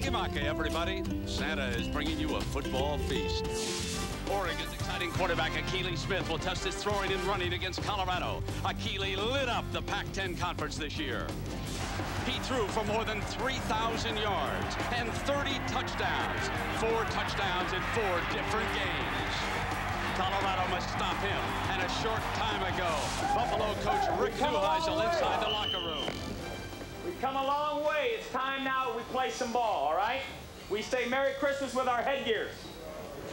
Kalikimaka, everybody. Santa is bringing you a football feast. Oregon's exciting quarterback Akili Smith will test his throwing and running against Colorado. Akili lit up the Pac-10 conference this year. He threw for more than 3,000 yards and 30 touchdowns. 4 touchdowns in 4 different games. Colorado must stop him. And a short time ago, Buffalo coach Rick Neuheisel inside the locker room. We've come a long way. It's time now we play some ball, all right? We say Merry Christmas with our headgears.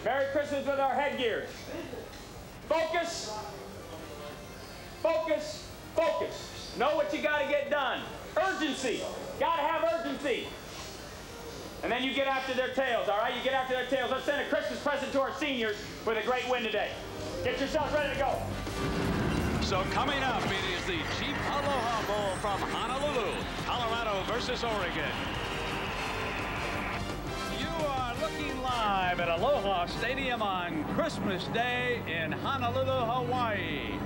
Merry Christmas with our headgears. Focus. Focus. Focus. Know what you got to get done. Urgency. Got to have urgency. And then you get after their tails, all right? You get after their tails. Let's send a Christmas present to our seniors with a great win today. Get yourselves ready to go. So coming up, it is the Jeep Aloha Bowl from Honolulu, Colorado versus Oregon. You are looking live at Aloha Stadium on Christmas Day in Honolulu, Hawaii.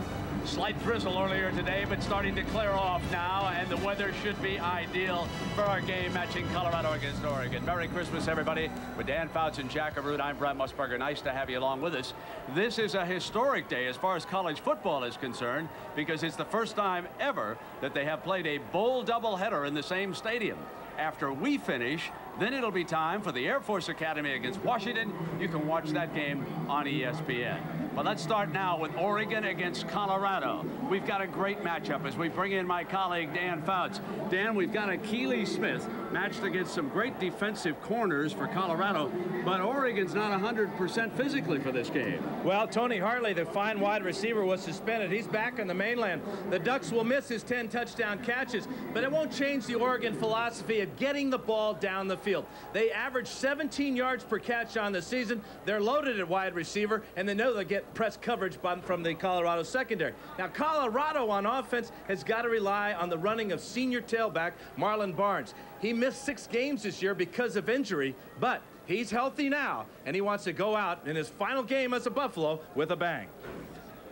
Slight drizzle earlier today, but starting to clear off now, and the weather should be ideal for our game matching Colorado against Oregon. Merry Christmas, everybody. With Dan Fouts and Jack Arute, I'm Brad Musburger. Nice to have you along with us. This is a historic day as far as college football is concerned, because it's the first time ever that they have played a bowl doubleheader in the same stadium. After we finish, then it'll be time for the Air Force Academy against Washington. You can watch that game on ESPN. But let's start now with Oregon against Colorado. We've got a great matchup as we bring in my colleague Dan Fouts. Dan, we've got Akili Smith matched against some great defensive corners for Colorado, but Oregon's not 100% physically for this game. Well, Tony Hartley, the fine wide receiver, was suspended. He's back on the mainland. The Ducks will miss his 10 touchdown catches, but it won't change the Oregon philosophy of getting the ball down the field. They average 17 yards per catch on the season. They're loaded at wide receiver, and they know they'll get press coverage from the Colorado secondary. Now, Colorado on offense has got to rely on the running of senior tailback Marlon Barnes. He missed 6 games this year because of injury, but he's healthy now, and he wants to go out in his final game as a Buffalo with a bang.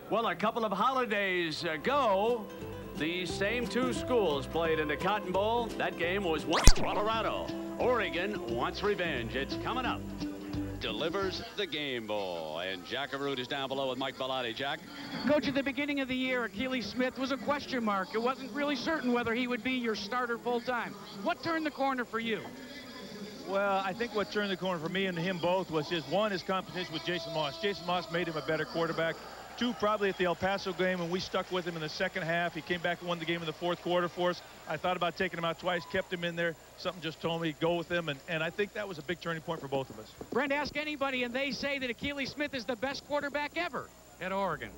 Well, a couple of holidays ago, these same 2 schools played in the Cotton Bowl. That game was Colorado. Oregon wants revenge. It's coming up. Delivers the game ball. And Jack Arute is down below with Mike Bellotti. Jack? Coach, at the beginning of the year, Akili Smith was a question mark. It wasn't really certain whether he would be your starter full-time. What turned the corner for you? Well, I think what turned the corner for me and him both was just, 1, his competition with Jason Moss. Jason Moss made him a better quarterback. 2, probably at the El Paso game, when we stuck with him in the second half. He came back and won the game in the 4th quarter for us. I thought about taking him out twice, kept him in there. Something just told me go with him, and I think that was a big turning point for both of us. Brent, ask anybody, and they say that Akili Smith is the best quarterback ever at Oregon.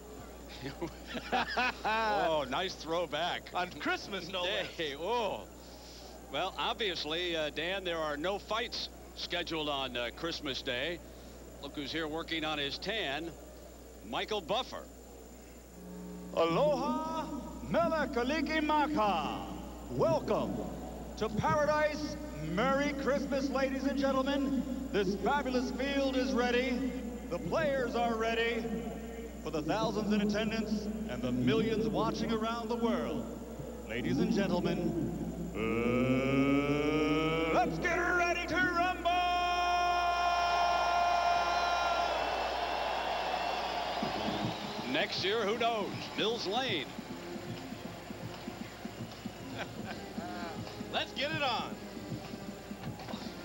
Oh, nice throwback. On Christmas, no less. Oh. Well, obviously, Dan, there are no fights scheduled on Christmas Day. Look who's here working on his tan. Michael Buffer. Aloha, mele kalikimaka. Welcome to paradise. Merry Christmas, ladies and gentlemen. This fabulous field is ready. The players are ready. For the thousands in attendance and the millions watching around the world. Ladies and gentlemen, let's get ready to rumble! Next year, who knows? Mills Lane. Let's get it on.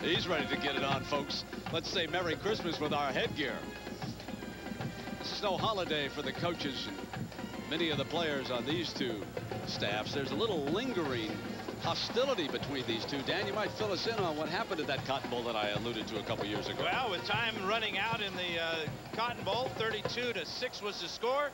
He's ready to get it on, folks. Let's say Merry Christmas with our headgear. This is no holiday for the coaches and many of the players on these 2 staffs. There's a little lingering hostility between these 2. Dan, you might fill us in on what happened at that Cotton Bowl that I alluded to a couple years ago. Well, with time running out in the Cotton Bowl, 32-6 was the score,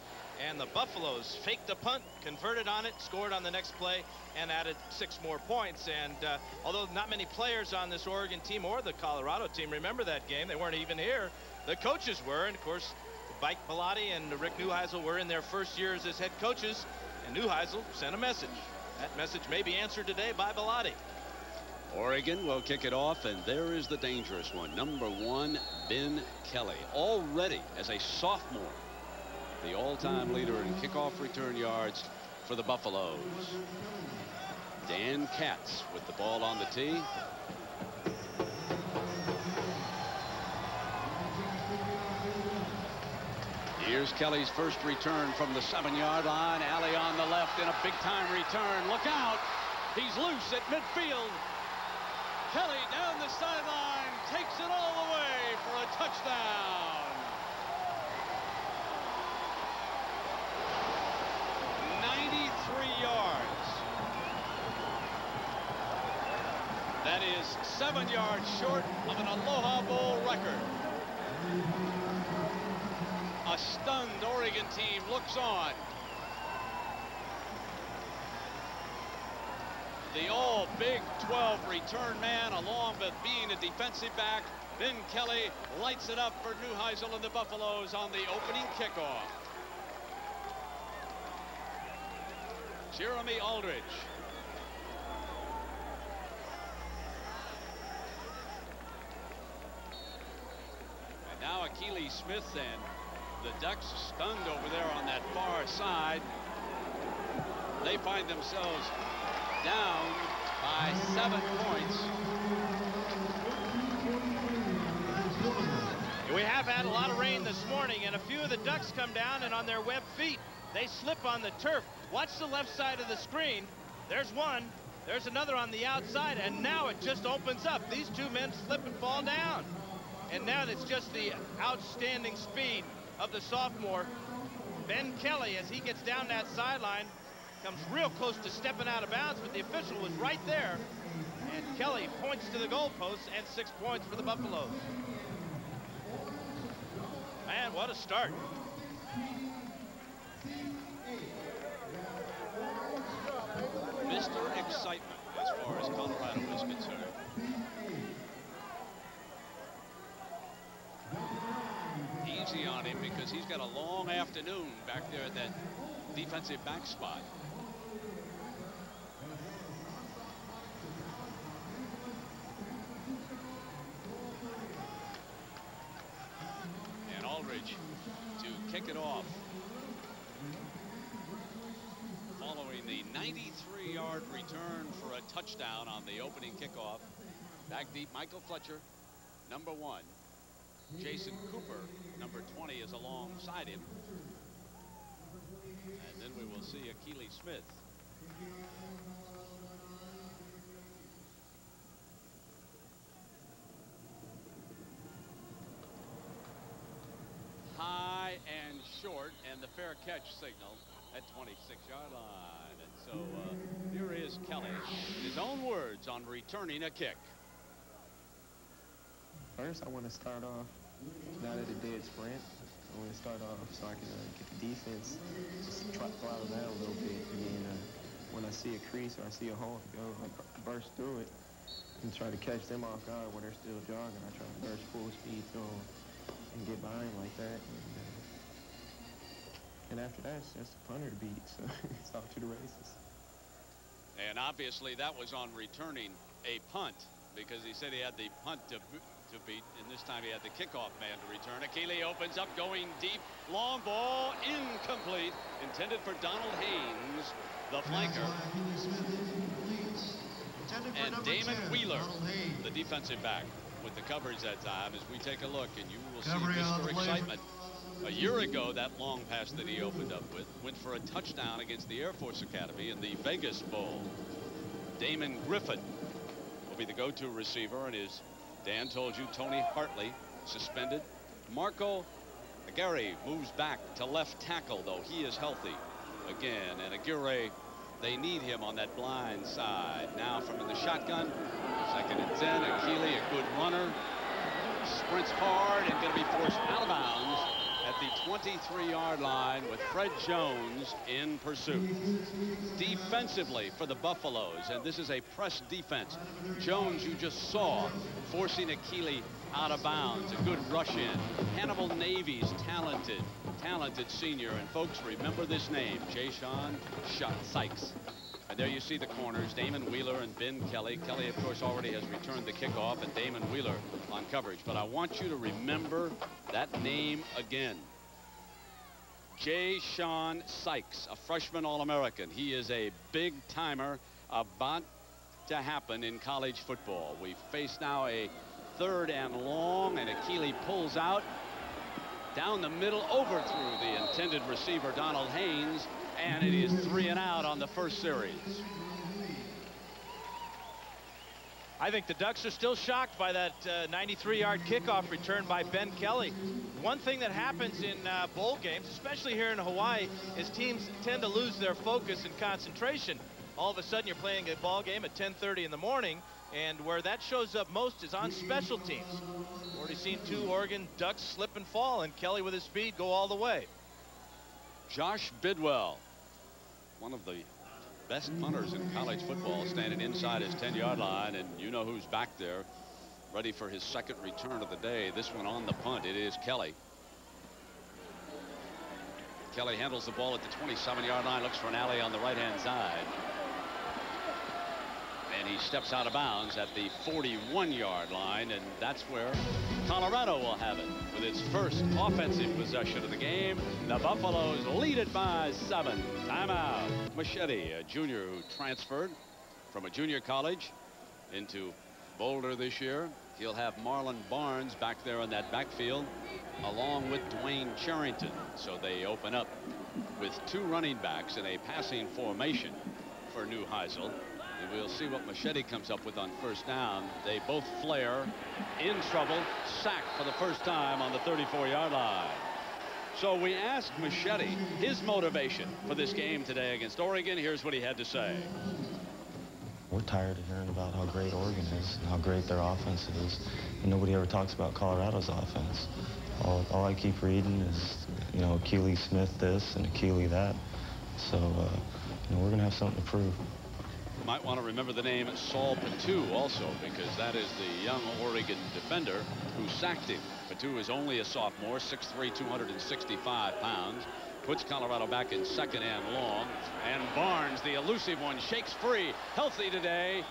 and the Buffaloes faked a punt, converted on it, scored on the next play, and added 6 more points. And although not many players on this Oregon team or the Colorado team remember that game, they weren't even here. The coaches were, and of course, Mike Bellotti and Rick Neuheisel were in their first years as head coaches, and Neuheisel sent a message. That message may be answered today by Bellotti. Oregon will kick it off, and there is the dangerous one. Number 1, Ben Kelly. Already as a sophomore, the all-time leader in kickoff return yards for the Buffaloes. Dan Katz with the ball on the tee. Here's Kelly's first return from the 7-yard line. Alley on the left in a big-time return. Look out. He's loose at midfield. Kelly down the sideline, takes it all the way for a touchdown. 93 yards. That is 7 yards short of an Aloha Bowl record. A stunned Oregon team looks on. The all Big 12 return man, along with being a defensive back, Ben Kelly lights it up for Neuheisel and the Buffaloes on the opening kickoff. Jeremy Aldridge. And now Akili Smith, and the Ducks stunned over there on that far side. They find themselves down by 7 points. We have had a lot of rain this morning, and a few of the Ducks come down, and on their web feet, they slip on the turf. Watch the left side of the screen. There's one. There's another on the outside, and now it just opens up. These two men slip and fall down. And now it's just the outstanding speed of the sophomore. Ben Kelly, as he gets down that sideline, comes real close to stepping out of bounds, but the official was right there. And Kelly points to the goalpost, and 6 points for the Buffaloes. Man, what a start. Mr. Excitement as far as Colorado is concerned. Easy on him because he's got a long afternoon back there at that defensive back spot. And Aldridge to kick it off. Following the 93-yard return for a touchdown on the opening kickoff. Back deep, Michael Fletcher, number 1. Jason Cooper, number 20, is alongside him. And then we will see Akili Smith. High and short, and the fair catch signal at 26-yard line. And so here is Kelly, in his own words, on returning a kick. First, I want to start off, not at a dead sprint. I want to start off so I can get the defense, just throttle down a little bit. And then when I see a crease or I see a hole, I go like burst through it and try to catch them off guard where they're still jogging. I try to burst full speed through them and get behind like that. And after that, it's just a punter to beat, so it's off to the races. And obviously that was on returning a punt, because he said he had the punt to beat, and this time he had the kickoff man to return. Akili opens up, going deep, long ball, incomplete, intended for Donald Haynes, the flanker. And Damon Wheeler, the defensive back, with the coverage that time, as we take a look, and you will see Mr. Excitement. A year ago, that long pass that he opened up with went for a touchdown against the Air Force Academy in the Vegas Bowl. Damon Griffin will be the go-to receiver, and as Dan told you, Tony Hartley suspended. Marco Aguirre moves back to left tackle, though he is healthy again. And Aguirre, they need him on that blind side. Now from in the shotgun, 2nd and 10, Akili, a good runner, sprints hard and going to be forced out of bounds at the 23-yard line with Fred Jones in pursuit. Defensively for the Buffaloes, and this is a press defense. Jones, you just saw, forcing Akili out of bounds. A good rush in. Hannibal Navy's talented senior, and folks, remember this name, Jay-Sean Sykes. And there you see the corners, Damon Wheeler and Ben Kelly. Kelly, of course, already has returned the kickoff, and Damon Wheeler on coverage. But I want you to remember that name again. Jay-Sean Sykes, a freshman All-American. He is a big timer about to happen in college football. We face now a 3rd and long, and Akili pulls out down the middle, over through the intended receiver, Donald Haynes, and it is 3 and out on the first series. I think the Ducks are still shocked by that 93-yard kickoff return by Ben Kelly. One thing that happens in bowl games, especially here in Hawaii, is teams tend to lose their focus and concentration. All of a sudden, you're playing a ball game at 10:30 in the morning, and where that shows up most is on special teams. Already seen 2 Oregon Ducks slip and fall, and Kelly with his speed go all the way. Josh Bidwell, one of the best punters in college football, standing inside his 10-yard line, and you know who's back there ready for his second return of the day. This one on the punt. It is Kelly. Kelly handles the ball at the 27-yard line, looks for an alley on the right-hand side, and he steps out of bounds at the 41-yard line, and that's where Colorado will have it with its first offensive possession of the game. The Buffaloes lead it by 7. Timeout. Machete, a junior who transferred from a junior college into Boulder this year. He'll have Marlon Barnes back there in that backfield along with Dwayne Charrington. So they open up with 2 running backs in a passing formation for New Heisel. And we'll see what Machete comes up with on first down. They both flare, in trouble, sacked for the first time on the 34-yard line. So we asked Machete his motivation for this game today against Oregon. Here's what he had to say. We're tired of hearing about how great Oregon is and how great their offense is, and nobody ever talks about Colorado's offense. All I keep reading is, you know, Akili Smith this and Akili that. So, you know, we're going to have something to prove. Might want to remember the name Saul Patu also, because that is the young Oregon defender who sacked him. Patu is only a sophomore, 6'3", 265 pounds. Puts Colorado back in second and long. And Barnes, the elusive one, shakes free. Healthy today.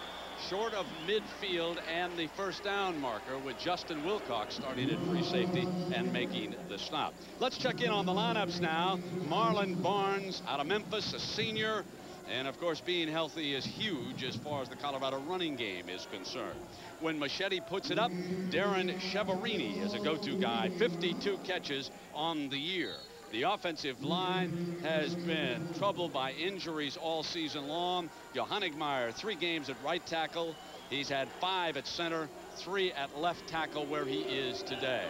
Short of midfield and the first down marker, with Justin Wilcox starting at free safety and making the stop. Let's check in on the lineups now. Marlon Barnes out of Memphis, a senior. And, of course, being healthy is huge as far as the Colorado running game is concerned. When Machete puts it up, Darren Cheverini is a go-to guy, 52 catches on the year. The offensive line has been troubled by injuries all season long. Johannigmeyer, 3 games at right tackle. He's had 5 at center, 3 at left tackle, where he is today.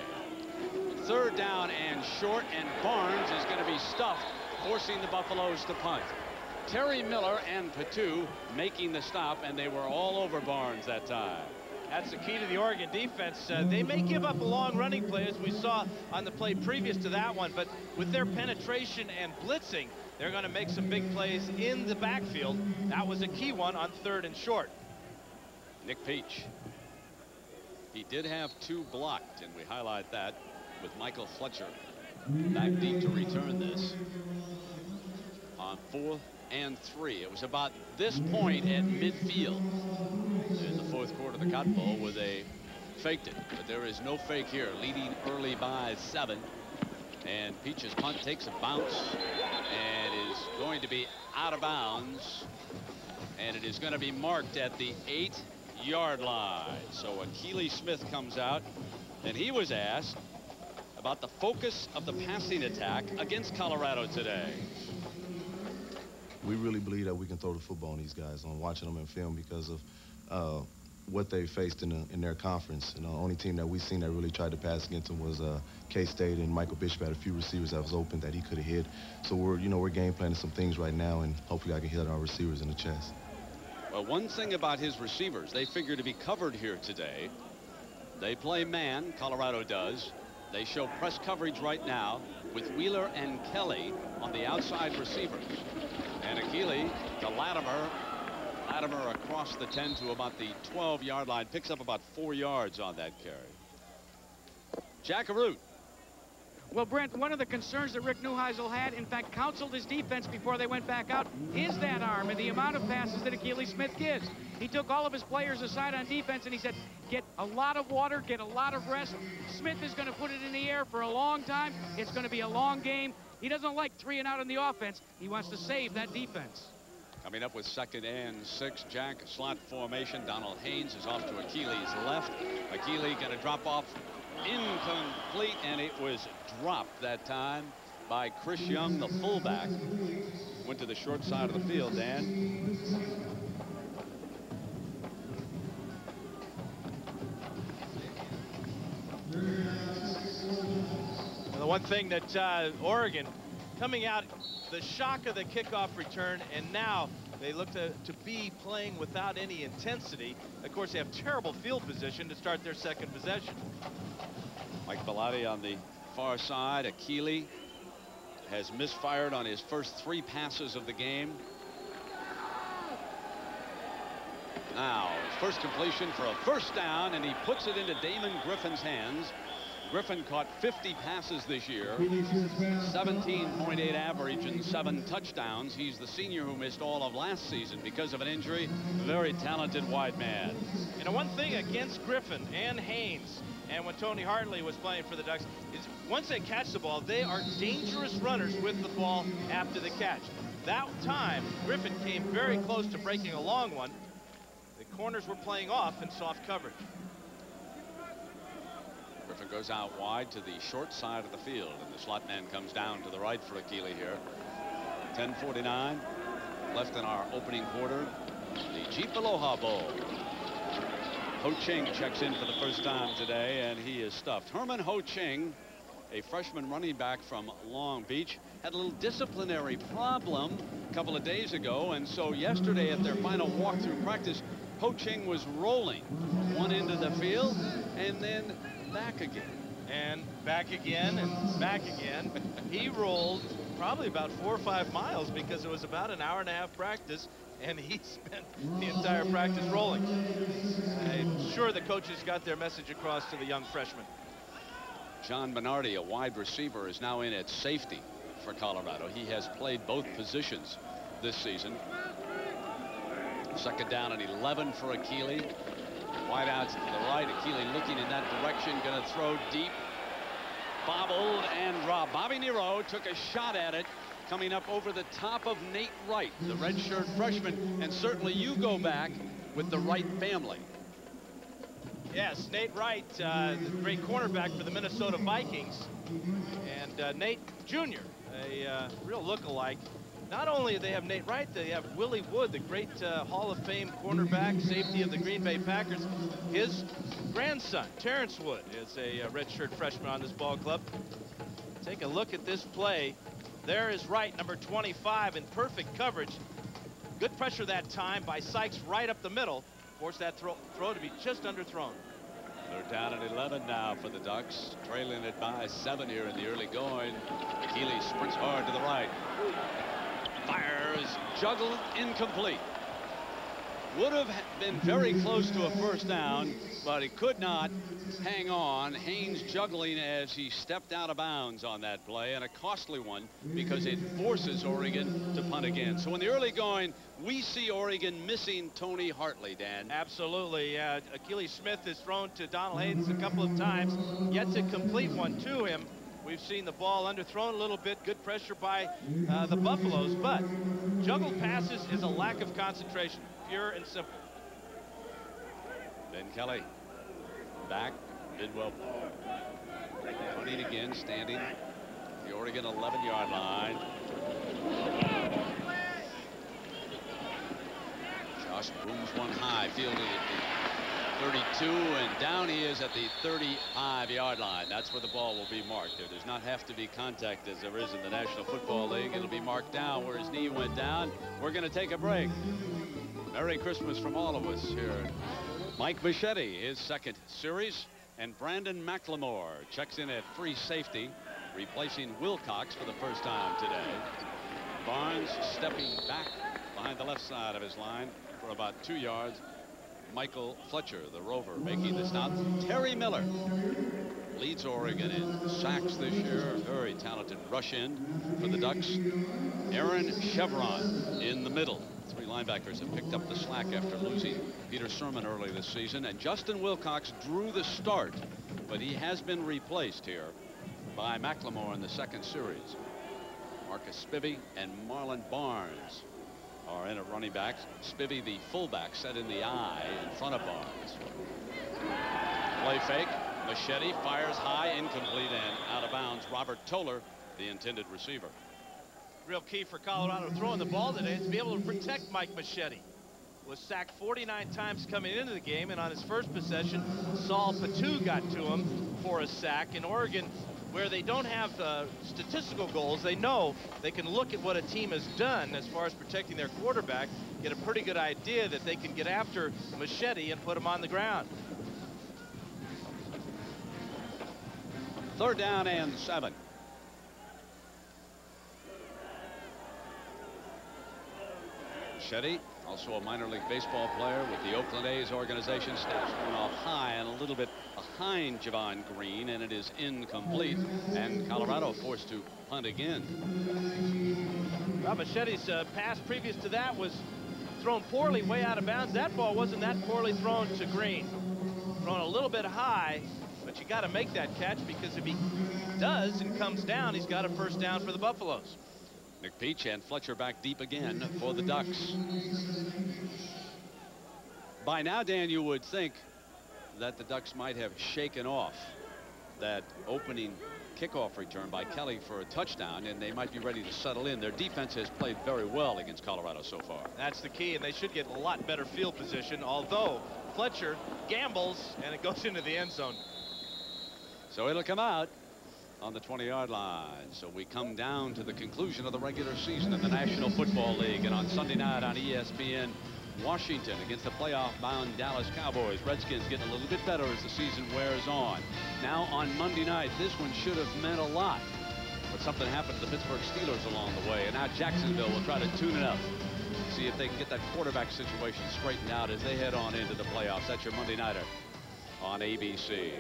3rd down and short, and Barnes is going to be stuffed, forcing the Buffaloes to punt. Terry Miller and Patu making the stop, and they were all over Barnes that time. That's the key to the Oregon defense. They may give up a long running play, as we saw on the play previous to that one, but with their penetration and blitzing, they're going to make some big plays in the backfield. That was a key one on 3rd and short. Nick Peach. He did have 2 blocked, and we highlight that with Michael Fletcher back deep to return this on 4th and 3. It was about this point at midfield in the 4th quarter of the Cotton Bowl where they faked it, but there is no fake here. Leading early by 7, and Peach's punt takes a bounce and is going to be out of bounds, and it is going to be marked at the 8-yard line. So Akili Smith comes out, and he was asked about the focus of the passing attack against Colorado today. We really believe that we can throw the football on these guys. On watching them in film because of what they faced in their conference. And the only team that we've seen that really tried to pass against them was K-State, and Michael Bishop had a few receivers that was open that he could have hit. So we're game planning some things right now, and hopefully I can hit our receivers in the chest. Well, one thing about his receivers, they figure to be covered here today. They play man, Colorado does. They show press coverage right now with Wheeler and Kelly on the outside receivers. And Akili to Latimer. Latimer across the 10 to about the 12-yard line. Picks up about 4 yards on that carry. Jack Arute. Well, Brent, one of the concerns that Rick Neuheisel had, in fact, counseled his defense before they went back out, is that arm and the amount of passes that Akili Smith gives. He took all of his players aside on defense, and he said, get a lot of water, get a lot of rest. Smith is going to put it in the air for a long time. It's going to be a long game. He doesn't like 3 and out on the offense. He wants to save that defense. Coming up with 2nd and 6, Jack slot formation. Donald Haynes is off to Achilles' left. Achilles going to drop off, incomplete, and it was dropped that time by Chris Young, the fullback. Went to the short side of the field, Dan. And the one thing that Oregon coming out, the shock of the kickoff return, and now they look to be playing without any intensity. Of course, they have terrible field position to start their 2nd possession. Mike Bellotti on the far side. Achilles has misfired on his first 3 passes of the game. Now, his first completion for a first down, and he puts it into Damon Griffin's hands. Griffin caught 50 passes this year, 17.8 average and 7 touchdowns. He's the senior who missed all of last season because of an injury. Very talented wide man. You know, one thing against Griffin and Haynes, and when Tony Hartley was playing for the Ducks, is once they catch the ball, they are dangerous runners with the ball after the catch. That time, Griffin came very close to breaking a long one. The corners were playing off in soft coverage. Griffin goes out wide to the short side of the field, and the slot man comes down to the right for Achilles here. 10:49 left in our opening quarter. The Jeep Aloha Bowl. Ho Ching checks in for the first time today, and he is stuffed. Herman Ho Ching, a freshman running back from Long Beach, had a little disciplinary problem a couple of days ago, and so yesterday at their final walkthrough practice, Ho Ching was rolling one end of the field and then back again. And back again and back again. He rolled probably about 4 or 5 miles because it was about an hour-and-a-half practice, and he spent the entire practice rolling. I'm sure the coaches got their message across to the young freshman. John Minardi, a wide receiver, is now in at safety for Colorado. He has played both positions this season. 2nd down and 11 for Achilles. Wide out to the right. Achilles looking in that direction. Going to throw deep. Bobbled and dropped. Bobby Nero took a shot at it, coming up over the top of Nate Wright, the redshirt freshman. And certainly you go back with the Wright family. Yes, Nate Wright, the great cornerback for the Minnesota Vikings. And Nate Jr., a real look-alike. Not only do they have Nate Wright, they have Willie Wood, the great Hall of Fame cornerback, safety of the Green Bay Packers. His grandson, Terrence Wood, is a redshirt freshman on this ball club. Take a look at this play. There is Wright, number 25, in perfect coverage. Good pressure that time by Sykes right up the middle. Forced that throw to be just underthrown. They're down at 11 now for the Ducks, trailing it by 7 here in the early going. Achilles sprints hard to the right. Fires, juggled, incomplete. Would have been very close to a first down, but he could not hang on. Haynes juggling as he stepped out of bounds on that play, and a costly one because it forces Oregon to punt again. So in the early going, we see Oregon missing Tony Hartley, Dan. Absolutely. Achilles Smith has thrown to Donald Haynes a couple of times, yet to complete one to him. We've seen the ball underthrown a little bit, good pressure by the Buffaloes, but juggled passes is a lack of concentration, pure and simple. Ben Kelly back, Bidwell punting again, standing the Oregon 11-yard line. Josh booms one high, fielded at the 32, and down he is at the 35-yard line. That's where the ball will be marked. There does not have to be contact as there is in the National Football League. It'll be marked down where his knee went down. We're going to take a break. Merry Christmas from all of us here. Mike Bichetti, his second series, and Brandon McLemore checks in at free safety, replacing Wilcox for the first time today. Barnes stepping back behind the left side of his line for about 2 yards. Michael Fletcher, the Rover, making the stop. Terry Miller leads Oregon in sacks this year. Very talented rush in for the Ducks. Aaron Chevron in the middle. 3 linebackers have picked up the slack after losing Peter Sermon early this season. And Justin Wilcox drew the start, but he has been replaced here by McLemore in the second series. Marcus Spivey and Marlon Barnes are in at running back. Spivey, the fullback, set in the I in front of Barnes. Play fake. Machete fires high, incomplete, and out of bounds. Robert Toller, the intended receiver. Real key for Colorado throwing the ball today is to be able to protect Mike Machete. Was sacked 49 times coming into the game, and on his first possession, Saul Patu got to him for a sack. In Oregon, where they don't have statistical goals, they know they can look at what a team has done as far as protecting their quarterback, get a pretty good idea that they can get after Machete and put him on the ground. 3rd down and 7. Machete, also a minor league baseball player with the Oakland A's organization, snaps one off high and a little bit behind Javon Green, and it is incomplete, and Colorado forced to punt again. Well, Machete's pass previous to that was thrown poorly, way out of bounds. That ball wasn't that poorly thrown to Green. Thrown a little bit high, but you got to make that catch, because if he does and comes down, he's got a first down for the Buffaloes. McPeach and Fletcher back deep again for the Ducks. By now, Dan, you would think that the Ducks might have shaken off that opening kickoff return by Kelly for a touchdown, and they might be ready to settle in. Their defense has played very well against Colorado so far. That's the key, and they should get a lot better field position, although Fletcher gambles, and it goes into the end zone. So it'll come out on the 20-yard line. So we come down to the conclusion of the regular season in the National Football League, and on Sunday night on ESPN, Washington against the playoff-bound Dallas Cowboys. Redskins getting a little bit better as the season wears on. Now on Monday night, this one should have meant a lot, but something happened to the Pittsburgh Steelers along the way, and now Jacksonville will try to tune it up, see if they can get that quarterback situation straightened out as they head on into the playoffs. That's your Monday nighter on ABC.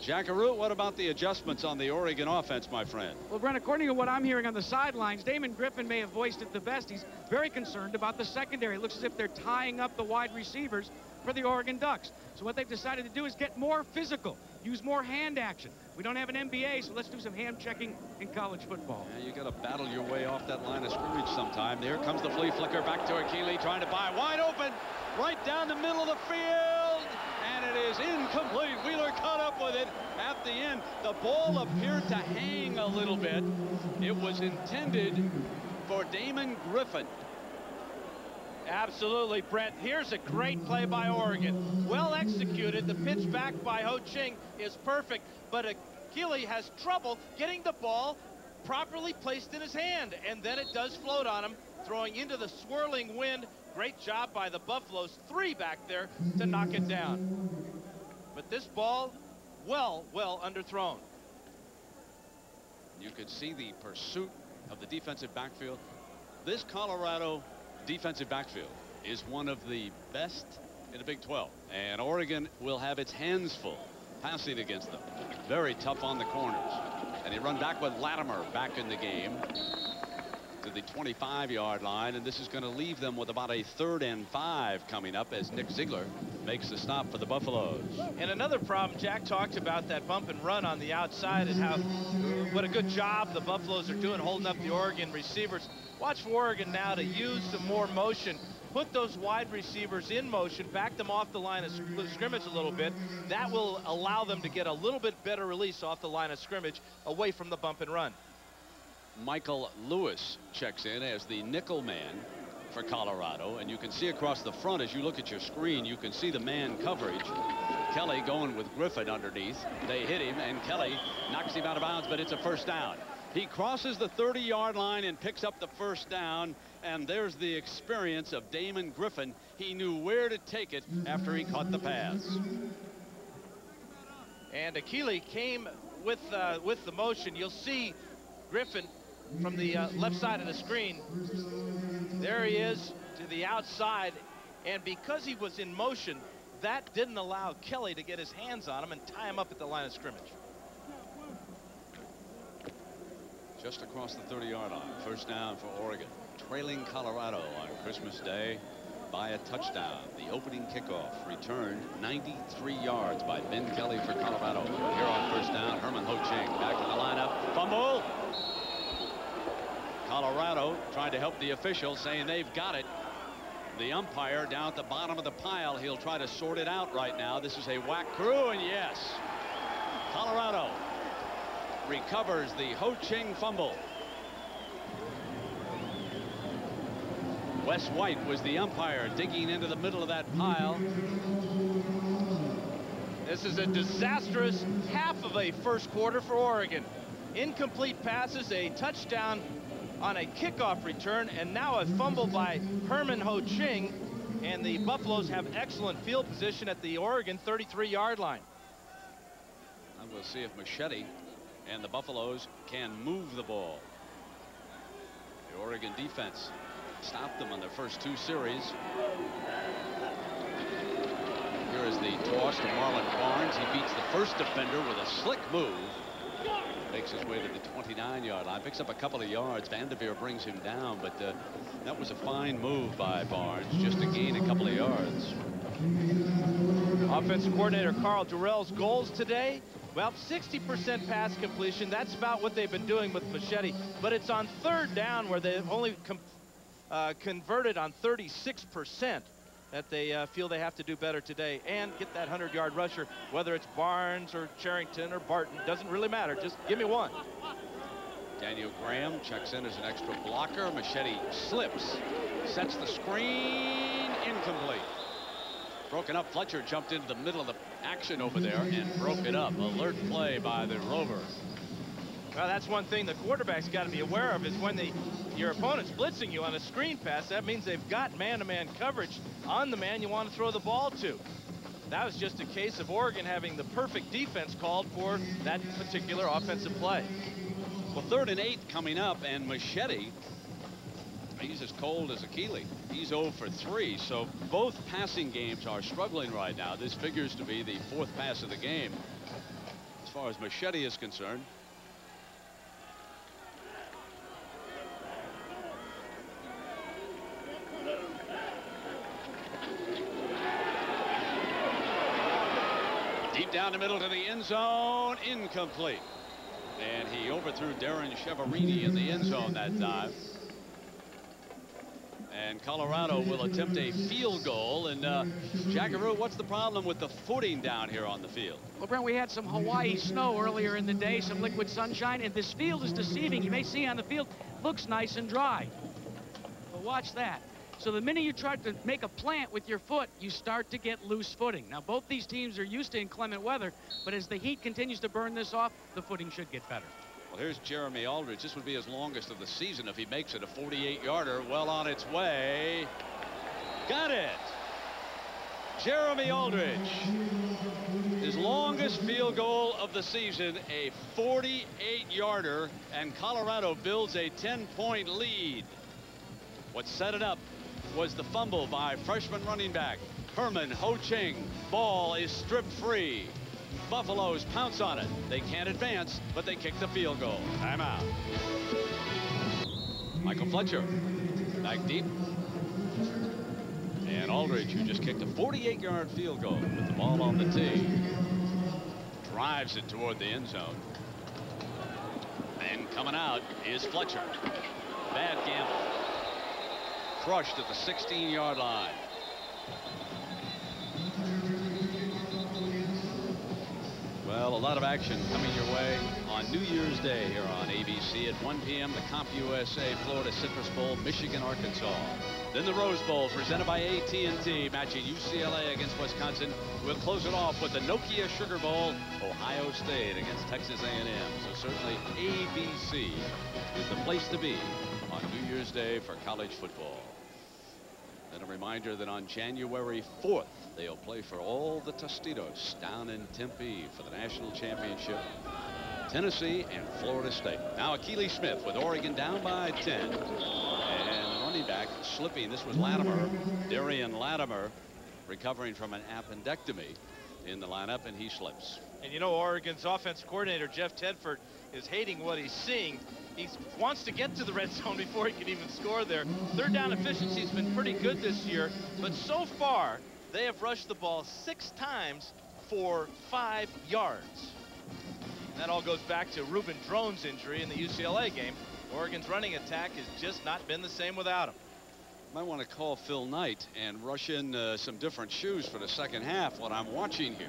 Jackaroo, what about the adjustments on the Oregon offense, my friend? Well, Brent, according to what I'm hearing on the sidelines, Damon Griffin may have voiced it the best. He's very concerned about the secondary. It looks as if they're tying up the wide receivers for the Oregon Ducks. So what they've decided to do is get more physical, use more hand action. We don't have an NBA, so let's do some hand checking in college football. Yeah, you got to battle your way off that line of scrimmage sometime. There comes the flea flicker back to Akili, trying to buy wide open right down the middle of the field, and it is incomplete. Wheeler caught up with it at the end. The ball appeared to hang a little bit. It was intended for Damon Griffin. Absolutely, Brent. Here's a great play by Oregon. Well executed. The pitch back by Ho Ching is perfect, but Akili has trouble getting the ball properly placed in his hand, and then it does float on him, throwing into the swirling wind. Great job by the Buffaloes, 3 back there to knock it down. But this ball, well underthrown. You could see the pursuit of the defensive backfield. This Colorado defensive backfield is one of the best in the Big 12, and Oregon will have its hands full passing against them. Very tough on the corners, and they run back with Latimer back in the game to the 25-yard line, and this is going to leave them with about a 3rd and 5 coming up as Nick Ziegler makes the stop for the Buffaloes. And another problem, Jack talked about that bump and run on the outside and how what a good job the Buffaloes are doing holding up the Oregon receivers. Watch for Oregon now to use some more motion, put those wide receivers in motion, back them off the line of scrimmage a little bit. That will allow them to get a little bit better release off the line of scrimmage away from the bump and run. Michael Lewis checks in as the nickel man for Colorado, and you can see across the front as you look at your screen, you can see the man coverage. Kelly going with Griffin underneath. They hit him, and Kelly knocks him out of bounds, but it's a first down. He crosses the 30-yard line and picks up the first down, and there's the experience of Damon Griffin. He knew where to take it after he caught the pass. And Akili came with the motion. You'll see Griffin from the left side of the screen. There he is to the outside, and because he was in motion, that didn't allow Kelly to get his hands on him and tie him up at the line of scrimmage. Just across the 30-yard line. First down for Oregon. Trailing Colorado on Christmas Day by a touchdown. The opening kickoff returned 93 yards by Ben Kelly for Colorado. Here on first down, Herman Ho Ching back to the lineup. Fumble. Colorado trying to help the officials, saying they've got it. The umpire down at the bottom of the pile, he'll try to sort it out right now. This is a whack crew, and yes, Colorado recovers the Ho Ching fumble. Wes White was the umpire, digging into the middle of that pile. This is a disastrous half of a first quarter for Oregon. Incomplete passes, a touchdown on a kickoff return, and now a fumble by Herman Ho Ching, and the Buffaloes have excellent field position at the Oregon 33-yard line. And we'll see if Machete and the Buffaloes can move the ball. The Oregon defense stopped them on their first 2 series. Here is the toss to Marlon Barnes. He beats the first defender with a slick move. Makes his way to the 29-yard line, picks up a couple of yards. Vanderveer brings him down, but that was a fine move by Barnes just to gain a couple of yards. Offensive coordinator Carl Durrell's goals today, well, 60% pass completion. That's about what they've been doing with Machete, but it's on 3rd down where they've only converted on 36%. That they feel they have to do better today and get that 100-yard rusher, whether it's Barnes or Charrington or Barton, doesn't really matter. Just give me one. Daniel Graham checks in as an extra blocker. Machete slips, sets the screen, incomplete. Broken up. Fletcher jumped into the middle of the action over there and broke it up. Alert play by the Rover. Well, that's one thing the quarterback's got to be aware of, is when your opponent's blitzing you on a screen pass, that means they've got man-to-man coverage on the man you want to throw the ball to. That was just a case of Oregon having the perfect defense called for that particular offensive play. Well, 3rd and 8 coming up, and Machete, he's as cold as a Keeley. He's 0 for 3, so both passing games are struggling right now. This figures to be the 4th pass of the game as far as Machete is concerned. Deep down the middle to the end zone, incomplete. And he overthrew Darren Cheverini in the end zone that time. And Colorado will attempt a field goal. And Jackaroo, what's the problem with the footing down here on the field? Well, Brent, we had some Hawaii snow earlier in the day, some liquid sunshine, and this field is deceiving. You may see on the field, looks nice and dry. But watch that. So the minute you try to make a plant with your foot, you start to get loose footing. Now, both these teams are used to inclement weather, but as the heat continues to burn this off, the footing should get better. Well, here's Jeremy Aldridge. This would be his longest of the season if he makes it, a 48-yarder, well on its way. Got it. Jeremy Aldridge, his longest field goal of the season, a 48-yarder, and Colorado builds a 10-point lead. What set it up was the fumble by freshman running back Herman Ho Ching. Ball is stripped free. Buffaloes pounce on it. They can't advance, but they kick the field goal. Timeout. Michael Fletcher back deep. And Aldridge, who just kicked a 48-yard field goal with the ball on the tee, drives it toward the end zone. And coming out is Fletcher. Bad gamble. Crushed at the 16-yard line. Well, a lot of action coming your way on New Year's Day here on ABC. At 1 p.m. the CompUSA Florida Citrus Bowl, Michigan, Arkansas. Then the Rose Bowl presented by AT&T, matching UCLA against Wisconsin. We'll close it off with the Nokia Sugar Bowl, Ohio State against Texas A&M. So certainly ABC is the place to be on New Year's Day for college football. And a reminder that on January 4th, they'll play for all the Tostitos down in Tempe for the national championship. Tennessee and Florida State. Now Akili Smith with Oregon down by 10. And the running back slipping. This was Latimer, Darian Latimer, recovering from an appendectomy in the lineup, and he slips. And you know, Oregon's offensive coordinator, Jeff Tedford, is hating what he's seeing. He wants to get to the red zone before he can even score there. Third down efficiency has been pretty good this year, but so far they have rushed the ball 6 times for 5 yards. That all goes back to Reuben Drone's injury in the UCLA game. Oregon's running attack has just not been the same without him. Might want to call Phil Knight and rush in some different shoes for the second half. What I'm watching here,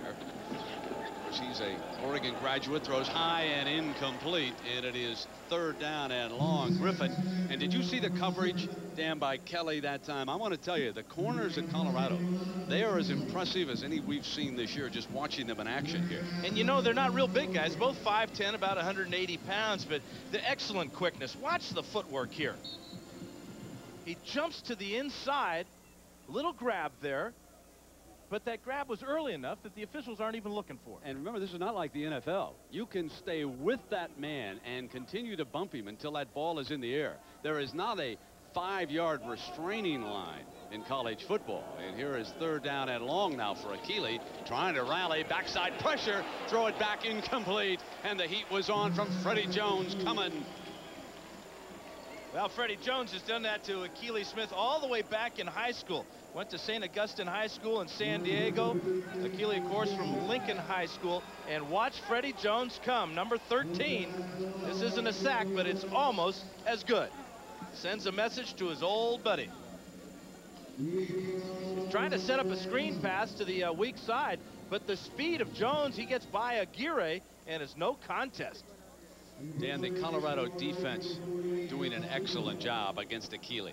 of course, he's a Oregon graduate, throws high and incomplete, and it is 3rd down and long. Griffin, and did you see the coverage, Dan, by Kelly that time? I want to tell you, the corners in Colorado, they are as impressive as any we've seen this year, just watching them in action here. And you know, they're not real big guys, both 5'10", about 180 pounds, but the excellent quickness. Watch the footwork here. He jumps to the inside, little grab there, but that grab was early enough that the officials aren't even looking for it. And remember, this is not like the NFL. You can stay with that man and continue to bump him until that ball is in the air. There is not a 5-yard restraining line in college football. And here is 3rd down and long now for Akili, trying to rally, backside pressure, throw it back, incomplete, and the heat was on from Freddie Jones coming. Well, Freddie Jones has done that to Akili Smith all the way back in high school. Went to St. Augustine High School in San Diego. Akili, of course, from Lincoln High School. And watch Freddie Jones come, number 13. This isn't a sack, but it's almost as good. Sends a message to his old buddy. He's trying to set up a screen pass to the weak side, but the speed of Jones, he gets by Aguirre, and it's no contest. Dan, the Colorado defense doing an excellent job against Akili.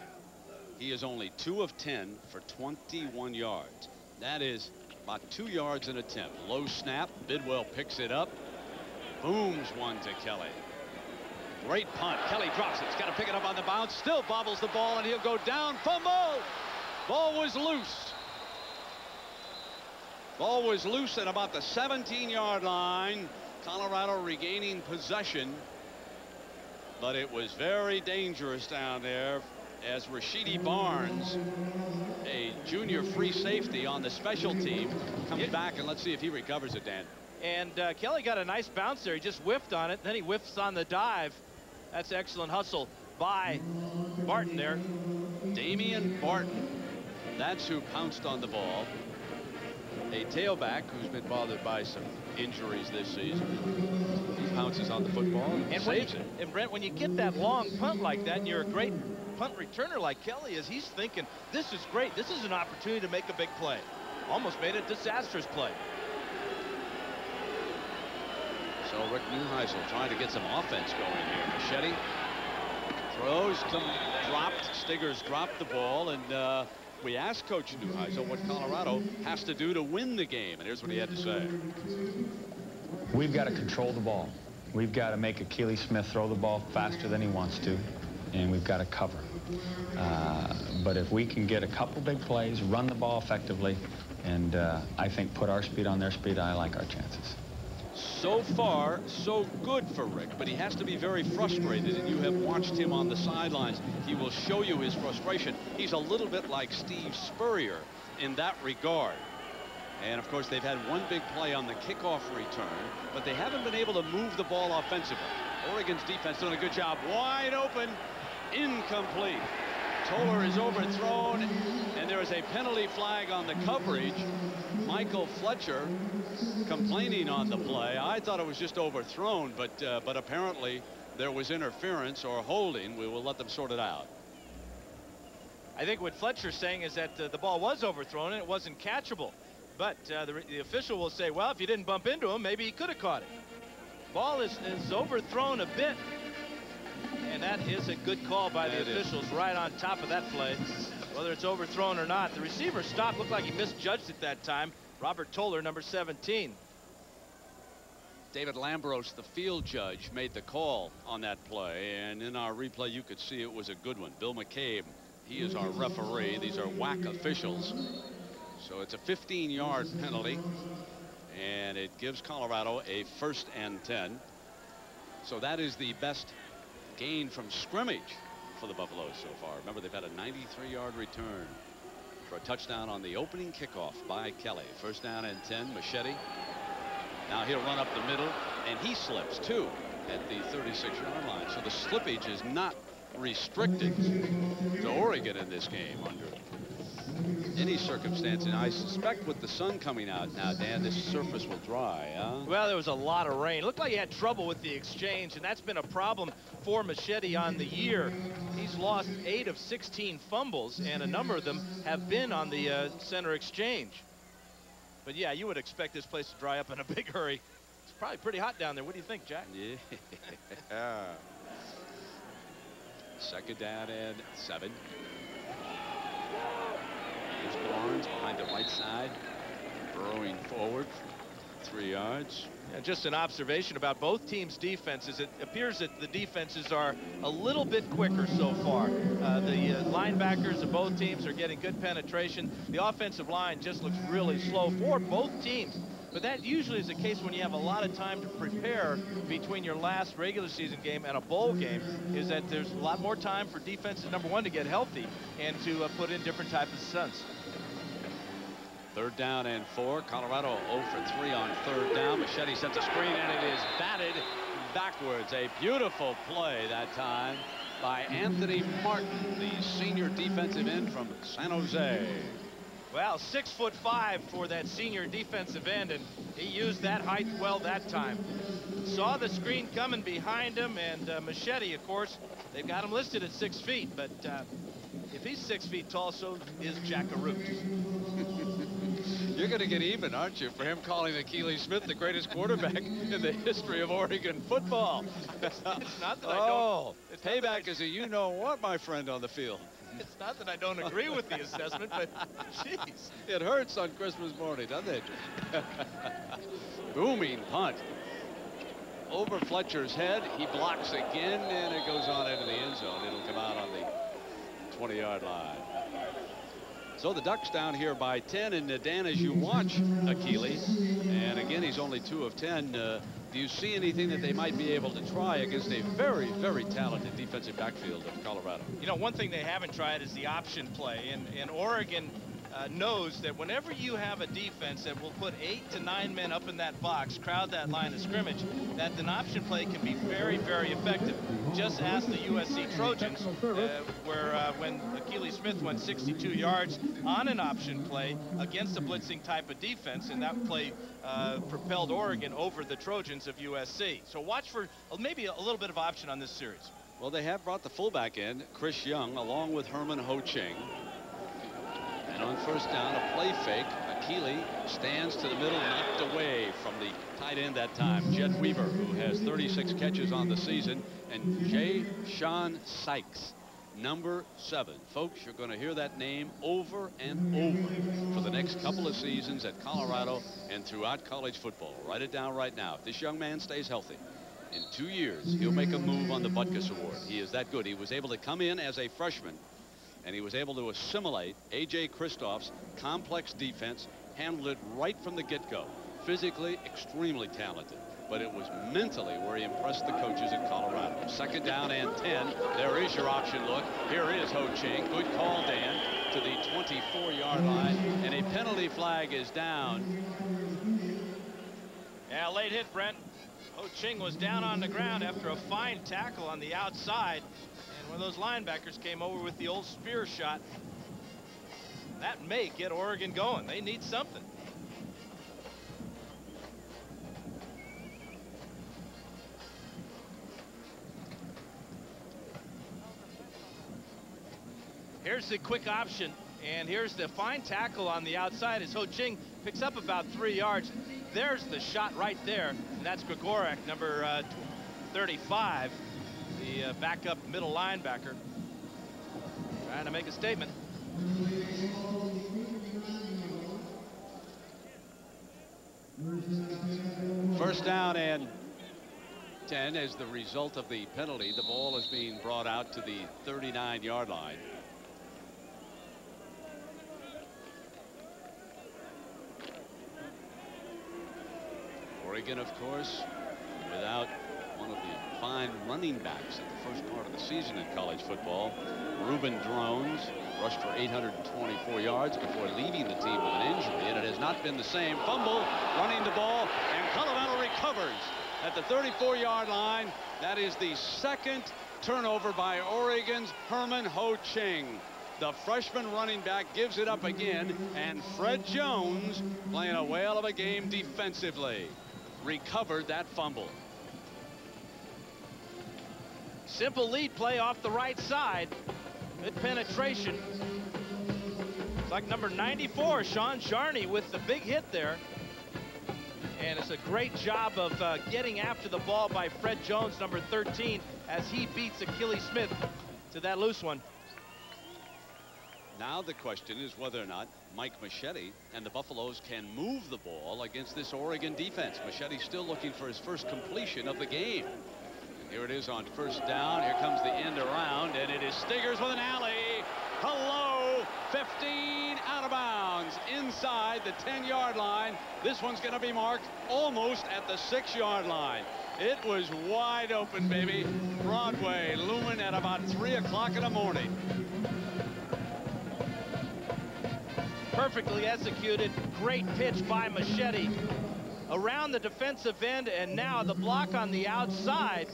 He is only 2 of 10 for 21 yards. That is about 2 yards an attempt. Low snap. Bidwell picks it up. Booms one to Kelly. Great punt. Kelly drops it. He's got to pick it up on the bounce. Still bobbles the ball, and he'll go down. Fumble. Ball was loose. Ball was loose at about the 17-yard line. Colorado regaining possession, but it was very dangerous down there as Rashidi Barnes, a junior free safety on the special team, comes back, and let's see if he recovers it, Dan. And Kelly got a nice bounce there. He just whiffed on it, then he whiffs on the dive. That's excellent hustle by Barton there. Damian Barton, that's who pounced on the ball. A tailback who's been bothered by some injuries this season. He pounces on the football and saves it. And Brent, when you get that long punt like that, and you're a great punt returner like Kelly is, he's thinking, this is great. This is an opportunity to make a big play. Almost made a disastrous play. So Rick Neuheisel trying to get some offense going here. Machete throws, dropped. Stiggers dropped the ball, and we asked Coach Neuheisel what Colorado has to do to win the game, and here's what he had to say. We've got to control the ball. We've got to make Akili Smith throw the ball faster than he wants to, and we've got to cover. But if we can get a couple big plays, run the ball effectively, and I think put our speed on their speed, I like our chances. So far, so good for Rick, but he has to be very frustrated, and you have watched him on the sidelines. He will show you his frustration. He's a little bit like Steve Spurrier in that regard. And, of course, they've had one big play on the kickoff return, but they haven't been able to move the ball offensively. Oregon's defense doing a good job. Wide open, incomplete. Toller is overthrown, and there is a penalty flag on the coverage. Michael Fletcher complaining on the play. I thought it was just overthrown, but apparently there was interference or holding. We will let them sort it out. I think what Fletcher's saying is that the ball was overthrown and it wasn't catchable. But the official will say, well, if you didn't bump into him, maybe he could have caught it. Ball is overthrown a bit. And that is a good call by the officials right on top of that play, whether it's overthrown or not. The receiver stopped, looked like he misjudged it that time. Robert Toller, number 17. David Lambros, the field judge, made the call on that play, and in our replay you could see it was a good one. Bill McCabe, he is our referee. These are WAC officials. So it's a 15-yard penalty, and it gives Colorado a 1st and 10. So that is the best gain from scrimmage for the Buffaloes so far. Remember, they've had a 93-yard return for a touchdown on the opening kickoff by Kelly. 1st down and 10. Machete. Now he'll run up the middle, and he slips too at the 36-yard line. So the slippage is not restricted to Oregon in this game under any circumstance, and I suspect with the sun coming out now, Dan, this surface will dry, huh? Well, there was a lot of rain. Looked like he had trouble with the exchange, and that's been a problem for Machete on the year. He's lost 8 of 16 fumbles, and a number of them have been on the center exchange. But yeah, you would expect this place to dry up in a big hurry. It's probably pretty hot down there. What do you think, Jack? Yeah. Second down and 7. Here's Barnes behind the right side, burrowing forward, 3 yards. Yeah, just an observation about both teams' defenses. It appears that the defenses are a little bit quicker so far. The linebackers of both teams are getting good penetration. The offensive line just looks really slow for both teams. But that usually is the case when you have a lot of time to prepare between your last regular season game and a bowl game, is that there's a lot more time for defenses, number one, to get healthy and to put in different types of stunts. 3rd down and 4. Colorado 0 for 3 on 3rd down. Machete sets a screen, and it is batted backwards. A beautiful play that time by Anthony Martin, the senior defensive end from San Jose. Well, 6'5" for that senior defensive end, and he used that height well that time. Saw the screen coming behind him, and Machete, of course, they've got him listed at 6 feet, but if he's 6 feet tall, so is Jackaroo. You're going to get even, aren't you, for him calling Akili Smith the greatest quarterback in the history of Oregon football? It's not that I don't. It's payback is a you-know-what, my friend, on the field. It's not that I don't agree with the assessment, but jeez. It hurts on Christmas morning, doesn't it? Booming punt. Over Fletcher's head. He blocks again, and it goes on into the end zone. It'll come out on the 20-yard line. So the Ducks down here by 10, and Dan, as you watch Akili, and again, he's only 2 of 10, do you see anything that they might be able to try against a very, very talented defensive backfield of Colorado? You know, one thing they haven't tried is the option play, and Oregon knows that whenever you have a defense that will put 8 to 9 men up in that box, crowd that line of scrimmage, that an option play can be very, very effective. Just ask the USC Trojans, when Akili Smith went 62 yards on an option play against a blitzing type of defense, and that play propelled Oregon over the Trojans of USC. So watch for maybe a little bit of option on this series. Well, they have brought the fullback in, Chris Young, along with Herman Ho-Ching. And on 1st down, a play fake. Akili stands to the middle, knocked away from the tight end that time, Jed Weaver, who has 36 catches on the season, and Jay Sean Sykes, number 7. Folks, you're going to hear that name over and over for the next couple of seasons at Colorado and throughout college football. Write it down right now. If this young man stays healthy, in 2 years, he'll make a move on the Butkus Award. He is that good. He was able to come in as a freshman, and he was able to assimilate A.J. Kristoff's complex defense, handled it right from the get-go. Physically, extremely talented, but it was mentally where he impressed the coaches in Colorado. 2nd down and 10. There is your option look. Here is Ho-Ching. Good call, Dan, to the 24-yard line, and a penalty flag is down. Yeah, late hit, Brent. Ho-Ching was down on the ground after a fine tackle on the outside. One of those linebackers came over with the old spear shot. That may get Oregon going. They need something. Here's the quick option, and here's the fine tackle on the outside as Ho-Ching picks up about 3 yards. There's the shot right there, and that's Gregorek, number 35. The backup middle linebacker, trying to make a statement. 1st down and 10 as the result of the penalty. The ball is being brought out to the 39-yard line. Oregon, of course, without one of the fine running backs at the first part of the season in college football. Reuben Drones rushed for 824 yards before leaving the team with an injury, and it has not been the same. Fumble, running the ball, and Colorado recovers at the 34-yard line. That is the 2nd turnover by Oregon's Herman Ho-Ching. The freshman running back gives it up again, and Fred Jones, playing a whale of a game defensively, recovered that fumble. Simple lead play off the right side. Good penetration. It's like number 94, Sean Jarney, with the big hit there. And it's a great job of getting after the ball by Fred Jones, number 13, as he beats Achilles Smith to that loose one. Now the question is whether or not Mike Machete and the Buffaloes can move the ball against this Oregon defense. Machete's still looking for his first completion of the game. And here it is on first down. Here comes the end around, and it is Stiggers with an alley. Hello, 15 out of bounds inside the 10-yard line. This one's going to be marked almost at the 6-yard line. It was wide open, baby. Broadway looming at about 3 o'clock in the morning. Perfectly executed. Great pitch by Machete around the defensive end, and now the block on the outside,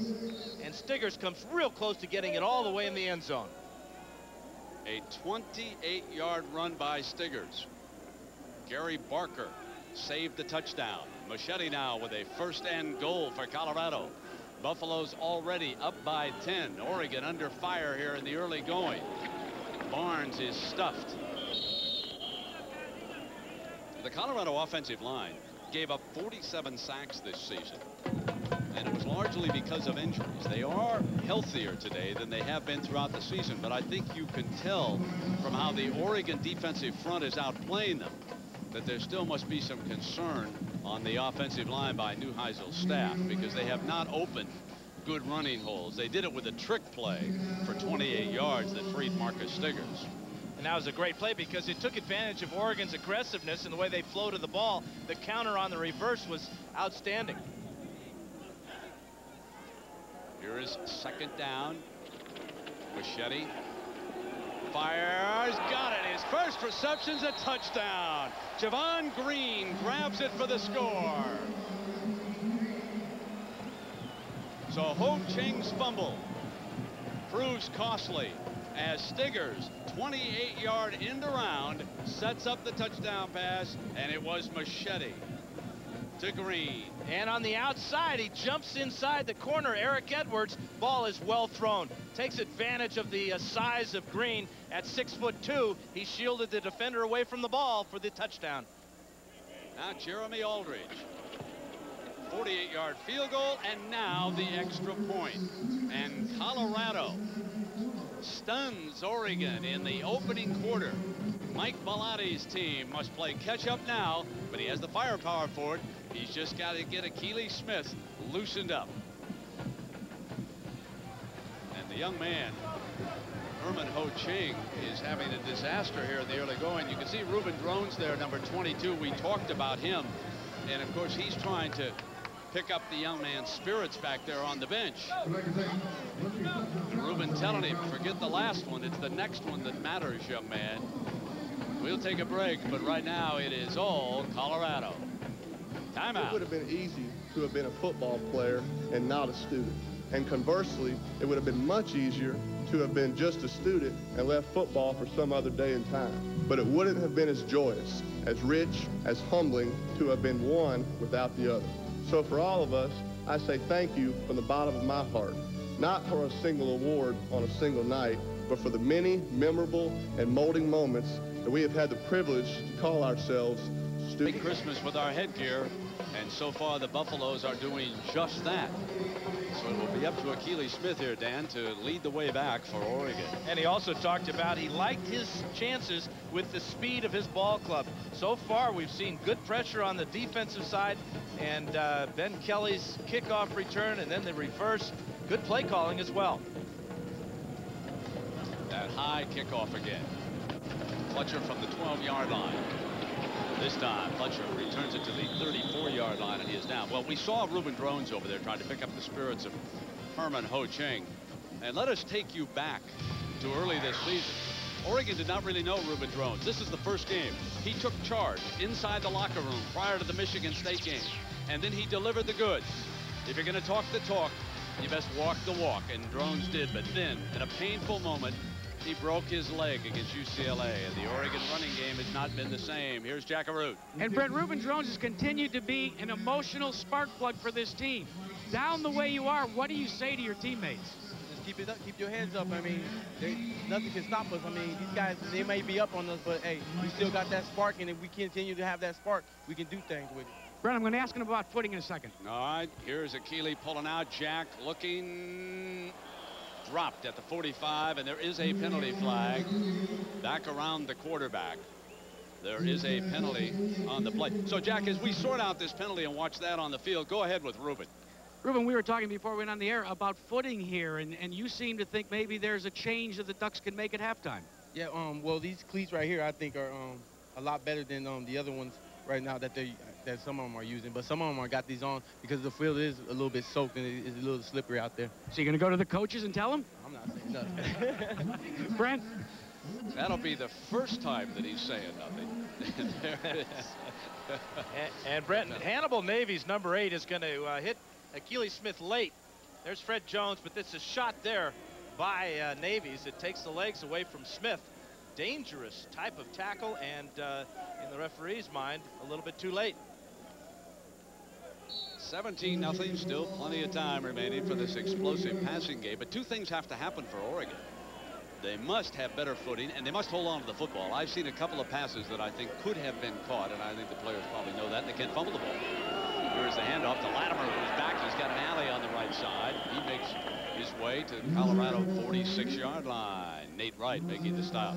and Stiggers comes real close to getting it all the way in the end zone. A 28-yard run by Stiggers. Gary Barker saved the touchdown. Machete now with a first and goal for Colorado. Buffalo's already up by 10. Oregon under fire here in the early going. Barnes is stuffed. The Colorado offensive line gave up 47 sacks this season, and it was largely because of injuries. They are healthier today than they have been throughout the season, but I think you can tell from how the Oregon defensive front is outplaying them that there still must be some concern on the offensive line by Neuheisel's staff, because they have not opened good running holes. They did it with a trick play for 28 yards that freed Marcus Stiggers. And that was a great play because it took advantage of Oregon's aggressiveness and the way they floated the ball. The counter on the reverse was outstanding. Here is second down. Machete fires, got it. His first reception's a touchdown. Javon Green grabs it for the score. So Ho Ching's fumble proves costly as Stiggers, 28-yard end around, sets up the touchdown pass, and it was Machete to Green. And on the outside, he jumps inside the corner. Eric Edwards, ball is well thrown. Takes advantage of the size of Green at 6'2". He shielded the defender away from the ball for the touchdown. Now Jeremy Aldridge. 48-yard field goal, and now the extra point. And Colorado stuns Oregon in the opening quarter. Mike Bellatti's team must play catch up now, but he has the firepower for it. He's just got to get Achilles Smith loosened up. And the young man, Herman Ho Ching, is having a disaster here in the early going. You can see Ruben Drones there, number 22. We talked about him. And of course, he's trying to pick up the young man's spirits back there on the bench. And Ruben telling him, forget the last one. It's the next one that matters, young man. We'll take a break, but right now it is all Colorado. Timeout. It would have been easy to have been a football player and not a student. And conversely, it would have been much easier to have been just a student and left football for some other day and time. But it wouldn't have been as joyous, as rich, as humbling to have been one without the other. So for all of us, I say thank you from the bottom of my heart, not for a single award on a single night, but for the many memorable and molding moments that we have had the privilege to call ourselves students. Christmas with our headgear, and so far the Buffaloes are doing just that. So it will be up to Achilles Smith here, Dan, to lead the way back for Oregon. And he also talked about he liked his chances with the speed of his ball club. So far, we've seen good pressure on the defensive side, and Ben Kelly's kickoff return, and then the reverse. Good play calling as well. That high kickoff again. Fletcher from the 12-yard line. This time, Fletcher returns it to the 34-yard line, and he is down. Well, we saw Ruben Drones over there trying to pick up the spirits of Herman Ho Ching. And let us take you back to early this season. Oregon did not really know Ruben Drones. This is the first game. He took charge inside the locker room prior to the Michigan State game. And then he delivered the goods. If you're going to talk the talk, you best walk the walk. And Drones did. But then, in a painful moment, He broke his leg against UCLA, and the Oregon running game has not been the same. Here's Jackaroot. And Brent, Reuben Jones has continued to be an emotional spark plug for this team. Down the way you are, what do you say to your teammates? Just keep it up, keep your heads up. I mean, nothing can stop us. I mean, these guys, they may be up on us, but hey, we still got that spark, and if we continue to have that spark, we can do things with it. Brent, I'm going to ask him about footing in a second. All right, here's Akili pulling out. Jack looking, dropped at the 45, and there is a penalty flag back around the quarterback. There is a penalty on the play. So, Jack, as we sort out this penalty and watch that on the field, go ahead with Reuben. Reuben, we were talking before we went on the air about footing here, and you seem to think maybe there's a change that the Ducks can make at halftime. Yeah, well, these cleats right here, I think, are a lot better than the other ones right now that some of them are using. But some of them are got these on because the field is a little bit soaked and it's a little slippery out there. So you're going to go to the coaches and tell them? I'm not saying nothing. Brent? That'll be the first time that he's saying nothing. There it is. and Brent, Hannibal Navy's number 8 is going to hit Akili Smith late. There's Fred Jones, but this is shot there by Navy's. It takes the legs away from Smith. Dangerous type of tackle, and in the referee's mind, a little bit too late. 17-0, still plenty of time remaining for this explosive passing game. But two things have to happen for Oregon. They must have better footing, and they must hold on to the football. I've seen a couple of passes that I think could have been caught, and I think the players probably know that, and they can't fumble the ball. Here's the handoff to Latimer, who's back. He's got an alley on the right side. He makes his way to Colorado 46-yard line. Nate Wright making the stop.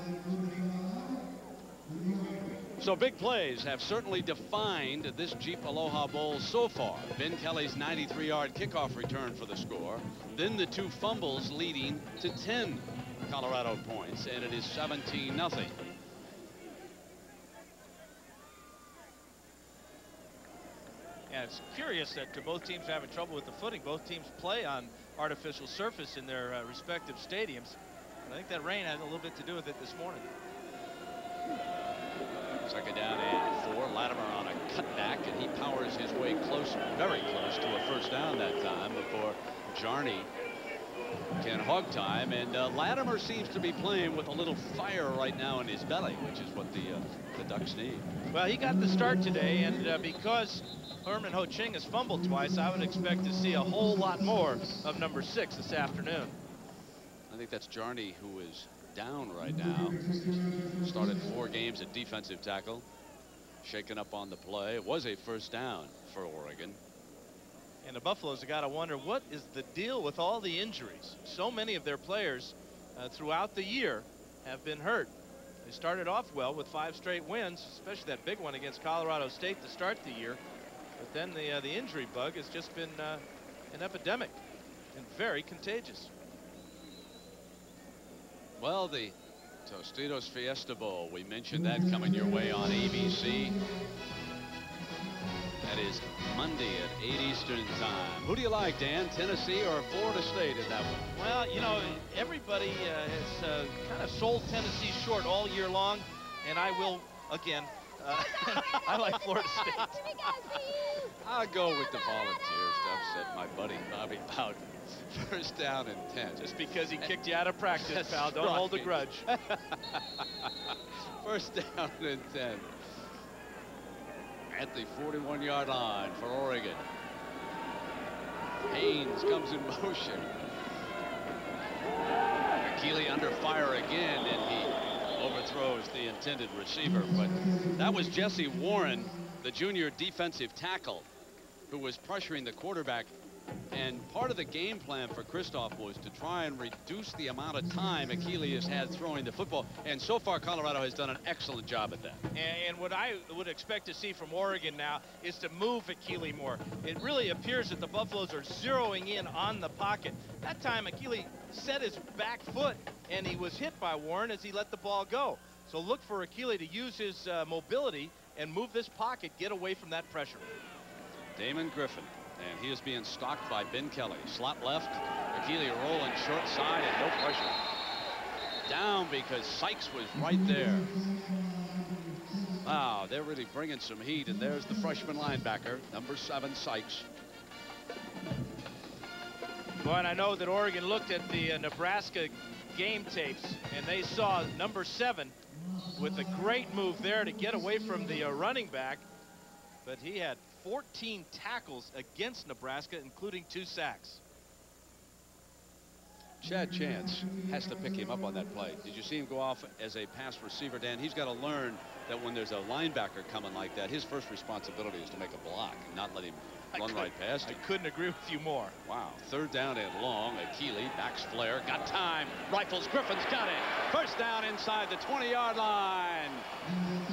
So big plays have certainly defined this Jeep Aloha Bowl so far. Ben Kelly's 93-yard kickoff return for the score. Then the 2 fumbles leading to 10 Colorado points, and it is 17-0. And it's curious that both teams are having trouble with the footing. Both teams play on artificial surface in their respective stadiums. And I think that rain had a little bit to do with it this morning. Second down and 4. Latimer on a cutback, and he powers his way close, very close to a first down that time before Jarney can hog time. And Latimer seems to be playing with a little fire right now in his belly, which is what the Ducks need. Well, he got the start today, and because Herman Ho Ching has fumbled twice, I would expect to see a whole lot more of number 6 this afternoon. I think that's Jarney, who is down right now. Started 4 games at defensive tackle. Shaken up on the play. It was a first down for Oregon. And the Buffaloes have got to wonder, what is the deal with all the injuries? So many of their players throughout the year have been hurt. They started off well with 5 straight wins, especially that big one against Colorado State to start the year. But then the injury bug has just been an epidemic and very contagious. Well, the Tostitos Fiesta Bowl, we mentioned that coming your way on ABC. That is Monday at 8 Eastern time. Who do you like, Dan? Tennessee or Florida State in that one? Well, you know, everybody has kind of sold Tennessee short all year long, and I will, again, I like Florida State. I'll go with the Volunteers to upset my buddy Bobby Bowden. First down and 10. Just because he kicked you out of practice, pal. Don't hold a grudge. First down and 10. At the 41-yard line for Oregon. Haynes comes in motion. Akili under fire again, and he overthrows the intended receiver. But that was Jesse Warren, the junior defensive tackle, who was pressuring the quarterback. And part of the game plan for Kristoff was to try and reduce the amount of time Akili has had throwing the football. And so far, Colorado has done an excellent job at that. And what I would expect to see from Oregon now is to move Akili more. It really appears that the Buffaloes are zeroing in on the pocket. That time, Akili set his back foot, and he was hit by Warren as he let the ball go. So look for Akili to use his mobility and move this pocket, get away from that pressure. Damon Griffin. And he is being stalked by Ben Kelly. Slot left. Akili rolling short side and no pressure. Down because Sykes was right there. Wow, they're really bringing some heat. And there's the freshman linebacker, number 7, Sykes. Well, and I know that Oregon looked at the Nebraska game tapes, and they saw number 7 with a great move there to get away from the running back. But he had 14 tackles against Nebraska, including 2 sacks. Chad Chance has to pick him up on that play. Did you see him go off as a pass receiver, Dan? He's got to learn that when there's a linebacker coming like that, his first responsibility is to make a block and not let him run right past him. I couldn't agree with you more. Wow. 3rd down and long. Akili backs flare. Got time. Rifles. Griffin's got it. First down inside the 20-yard line.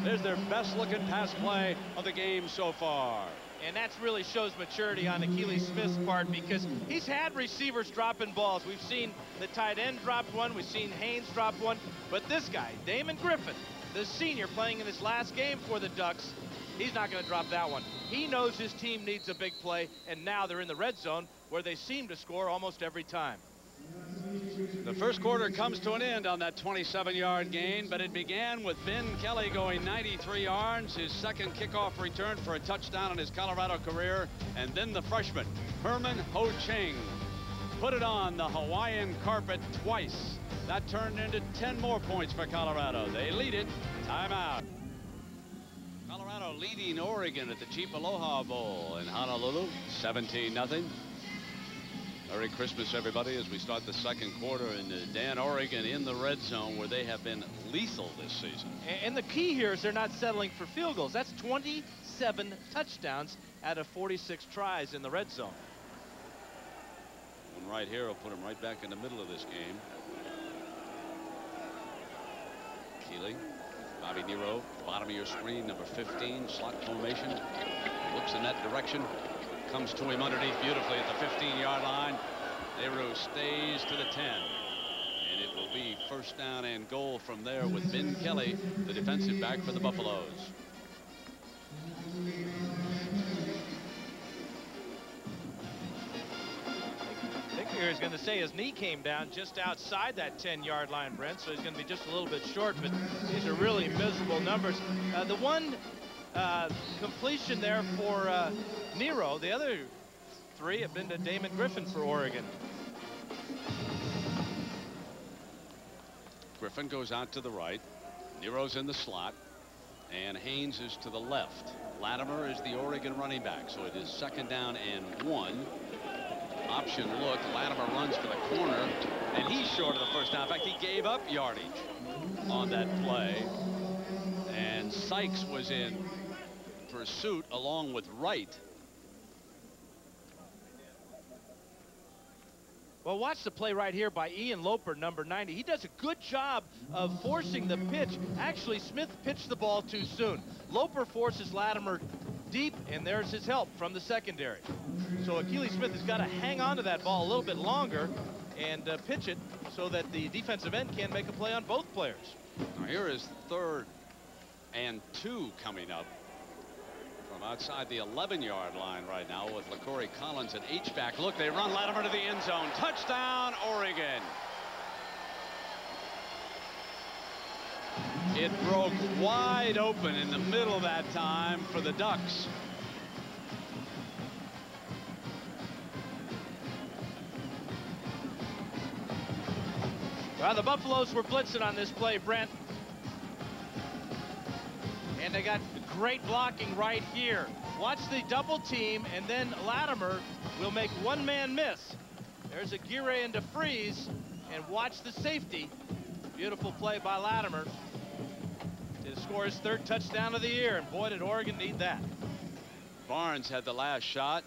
There's their best looking pass play of the game so far. And that really shows maturity on Akili Smith's part, because he's had receivers dropping balls. We've seen the tight end drop one. We've seen Haynes drop one. But this guy, Damon Griffin, the senior playing in his last game for the Ducks, he's not going to drop that one. He knows his team needs a big play, and now they're in the red zone where they seem to score almost every time. The first quarter comes to an end on that 27-yard gain, but it began with Ben Kelly going 93 yards, his second kickoff return for a touchdown in his Colorado career, and then the freshman, Herman Ho Ching, put it on the Hawaiian carpet twice. That turned into 10 more points for Colorado. They lead it. Timeout. Colorado leading Oregon at the Cheap Aloha Bowl in Honolulu, 17-0. Merry Christmas, everybody, as we start the second quarter. And Dan, Oregon in the red zone, where they have been lethal this season. And the key here is they're not settling for field goals. That's 27 touchdowns out of 46 tries in the red zone. One right here will put him right back in the middle of this game. Keeley, Bobby Nero, bottom of your screen, number 15, slot formation. Looks in that direction. Comes to him underneath beautifully at the 15-yard line. Nehru stays to the 10. And it will be first down and goal from there with Ben Kelly, the defensive back for the Buffaloes. Victor is going to say his knee came down just outside that 10-yard line, Brent, so he's going to be just a little bit short, but these are really miserable numbers. The one completion there for Nero. The other 3 have been to Damon Griffin for Oregon. Griffin goes out to the right. Nero's in the slot. And Haynes is to the left. Latimer is the Oregon running back. So it is second down and 1. Option look. Latimer runs for the corner. And he's short of the first down. In fact, he gave up yardage on that play. And Sykes was in pursuit along with Wright. Well, watch the play right here by Ian Loper, number 90. He does a good job of forcing the pitch. Actually, Smith pitched the ball too soon. Loper forces Latimer deep, and there's his help from the secondary. So Akili Smith has got to hang on to that ball a little bit longer and pitch it so that the defensive end can make a play on both players. Now here is 3rd and 2 coming up from outside the 11-yard line right now with LaCorey Collins at H-back. Look, they run Latimer to the end zone. Touchdown, Oregon. It broke wide open in the middle that time for the Ducks. Well, the Buffaloes were blitzing on this play, Brent. And they got great blocking right here. Watch the double team, and then Latimer will make one-man miss. There's Aguirre into freeze, and watch the safety. Beautiful play by Latimer to score his 3rd touchdown of the year, and boy, did Oregon need that. Barnes had the last shot.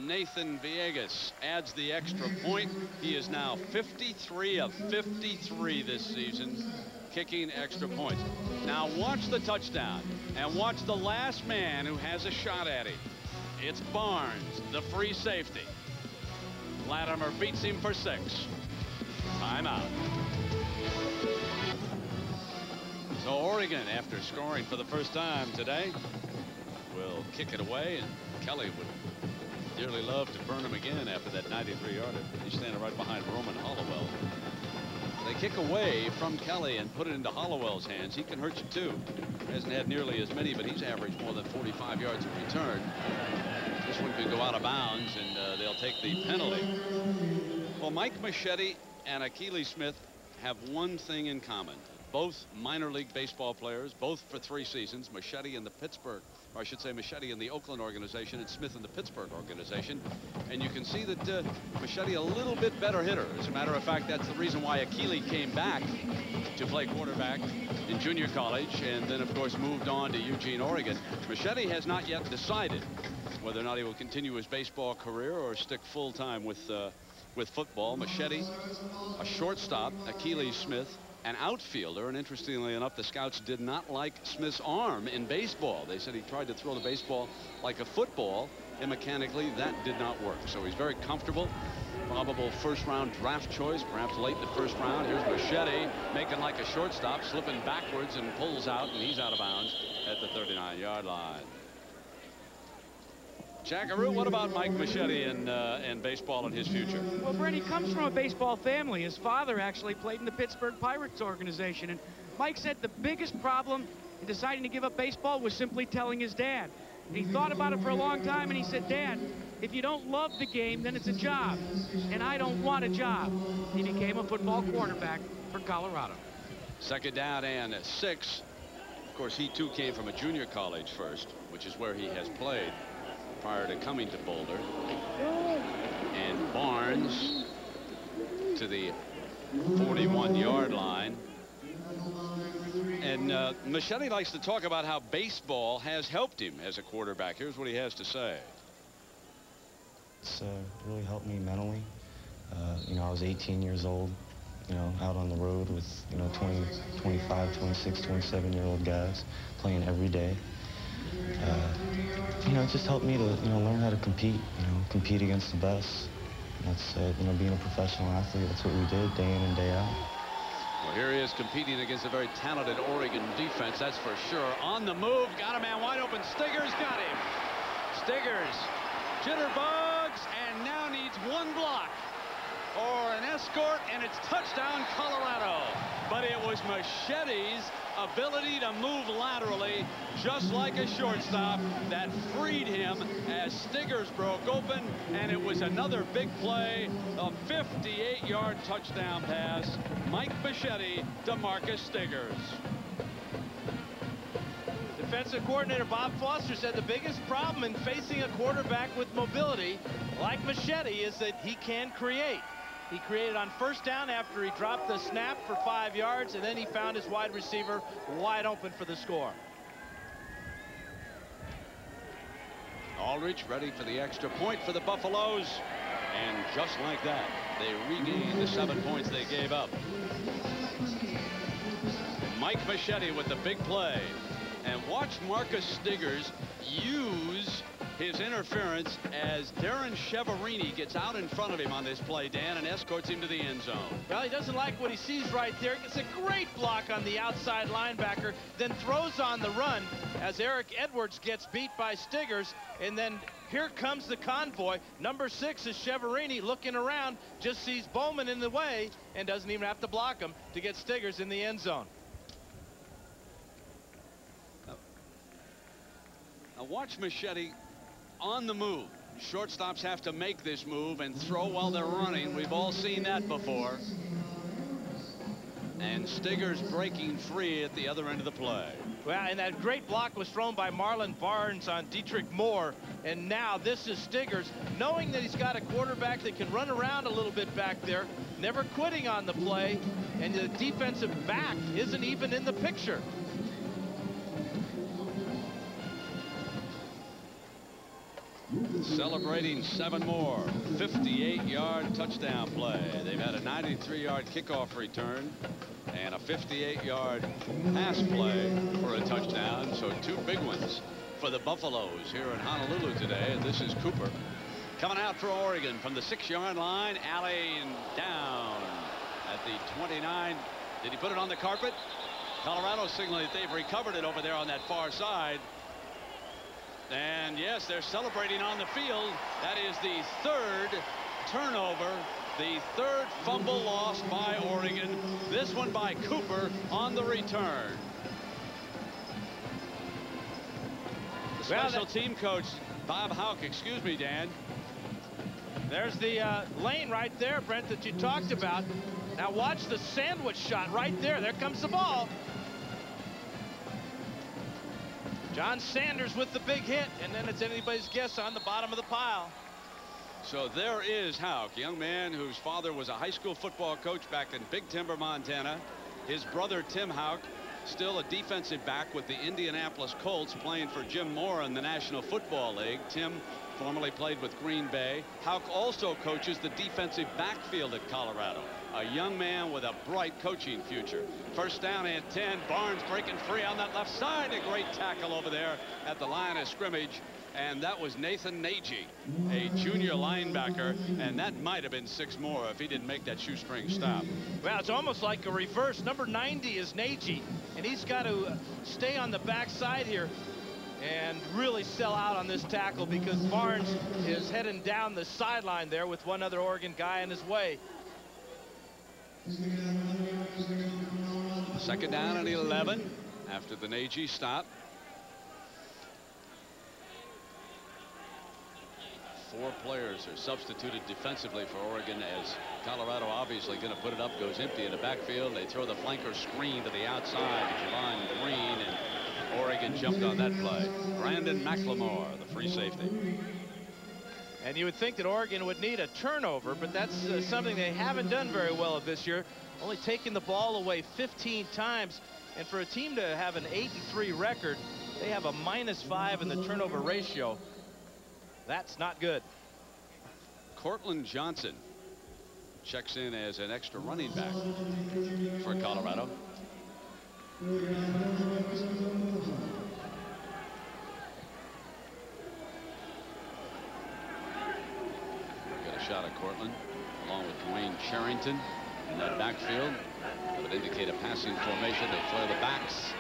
Nathan Villegas adds the extra point. He is now 53 of 53 this season, kicking extra points. Now watch the touchdown and watch the last man who has a shot at him. It's Barnes, the free safety. Latimer beats him for 6. Timeout. So Oregon, after scoring for the first time today, will kick it away, and Kelly would dearly love to burn him again after that 93-yarder. He's standing right behind Roman Hollowell. They kick away from Kelly and put it into Hollowell's hands. He can hurt you too. Hasn't had nearly as many, but he's averaged more than 45 yards in return. This one could go out of bounds, and they'll take the penalty. Well, Mike Machete and Akili Smith have one thing in common. Both minor league baseball players, both for 3 seasons, Machete in the Pittsburgh, or I should say Machete in the Oakland organization and Smith in the Pittsburgh organization. And you can see that Machete a little bit better hitter. As a matter of fact, that's the reason why Akili came back to play quarterback in junior college and then, of course, moved on to Eugene, Oregon. Machete has not yet decided whether or not he will continue his baseball career or stick full-time with football. Machete, a shortstop, Akili Smith, an outfielder, and interestingly enough, the scouts did not like Smith's arm in baseball. They said he tried to throw the baseball like a football, and mechanically that did not work. So he's very comfortable. Probable first-round draft choice, perhaps late in the first round. Here's Machete making like a shortstop, slipping backwards and pulls out, and he's out of bounds at the 39-yard line. Jackaroo, what about Mike Machete and baseball and his future? Well, Brent, he comes from a baseball family. His father actually played in the Pittsburgh Pirates organization. And Mike said the biggest problem in deciding to give up baseball was simply telling his dad. And he thought about it for a long time, and he said, Dad, if you don't love the game, then it's a job. And I don't want a job. He became a football quarterback for Colorado. Second down and 6. Of course, he too came from a junior college first, which is where he has played prior to coming to Boulder. And Barnes to the 41-yard line. And Machete likes to talk about how baseball has helped him as a quarterback. Here's what he has to say. It's really helped me mentally. You know, I was 18 years old, you know, out on the road with, you know, 20, 25, 26, 27-year-old guys playing every day. You know, it just helped me to, you know, learn how to compete, you know, compete against the best. That's, you know, being a professional athlete, that's what we did day in and day out. Well, here he is competing against a very talented Oregon defense, that's for sure. On the move, got a man wide open. Stiggers got him. Stiggers jitterbugs and now needs one block or an escort, and it's touchdown Colorado. But it was Machete's ability to move laterally just like a shortstop that freed him as Stiggers broke open, and it was another big play, a 58-yard touchdown pass. Mike Machete to Marcus Stiggers. Defensive coordinator Bob Foster said the biggest problem in facing a quarterback with mobility like Machete is that he can create. He created on first down after he dropped the snap for 5 yards, and then he found his wide receiver wide open for the score. Aldrich ready for the extra point for the Buffaloes, and just like that, they regained the 7 points they gave up. Mike Machete with the big play, and watch Marcus Stiggers use his interference as Darren Cheverini gets out in front of him on this play, Dan, and escorts him to the end zone. Well, he doesn't like what he sees right there. Gets a great block on the outside linebacker, then throws on the run as Eric Edwards gets beat by Stiggers, and then here comes the convoy. Number 6 is Cheverini looking around, just sees Bowman in the way, and doesn't even have to block him to get Stiggers in the end zone. Now watch Machete on the move. Shortstops have to make this move and throw while they're running. We've all seen that before. And Stiggers breaking free at the other end of the play. Well, and that great block was thrown by Marlon Barnes on Dietrich Moore. And now this is Stiggers, knowing that he's got a quarterback that can run around a little bit back there, never quitting on the play, and the defensive back isn't even in the picture. Celebrating 7 more. 58-yard touchdown play. They've had a 93-yard kickoff return and a 58-yard pass play for a touchdown. So 2 big ones for the Buffaloes here in Honolulu today. And this is Cooper coming out for Oregon from the 6-yard line. Alley down at the 29. Did he put it on the carpet? Colorado signaling that they've recovered it over there on that far side. And yes, they're celebrating on the field. That is the 3rd turnover, the 3rd fumble lost by Oregon. This one by Cooper on the return. The special team coach, Bob Houck, excuse me, Dan. There's the lane right there, Brent, that you talked about. Now watch the sandwich shot right there. There comes the ball. John Sanders with the big hit, and then it's anybody's guess on the bottom of the pile. So there is Houck, a young man whose father was a high school football coach back in Big Timber, Montana. His brother, Tim Houck, still a defensive back with the Indianapolis Colts, playing for Jim Moore in the National Football League. Tim formerly played with Green Bay. Houck also coaches the defensive backfield at Colorado. A young man with a bright coaching future. First down and 10. Barnes breaking free on that left side. A great tackle over there at the line of scrimmage. And that was Nathan Nagy, a junior linebacker, and that might have been 6 more if he didn't make that shoestring stop. Well, it's almost like a reverse. Number 90 is Nagy, and he's got to stay on the backside here and really sell out on this tackle, because Barnes is heading down the sideline there with one other Oregon guy in his way. Second down and 11 after the Nagy stop. 4 players are substituted defensively for Oregon, as Colorado obviously going to put it up, goes empty in the backfield. They throw the flanker screen to the outside to Javon Green, and Oregon jumped on that play. Brandon McLemore, the free safety. And you would think that Oregon would need a turnover, but that's something they haven't done very well this year. Only taking the ball away 15 times. And for a team to have an 8-3 record, they have a -5 in the turnover ratio. That's not good. Cortland Johnson checks in as an extra running back for Colorado. Got a shot at Cortland along with Dwayne Charrington in that backfield. That would indicate a passing formation. They flare the backs,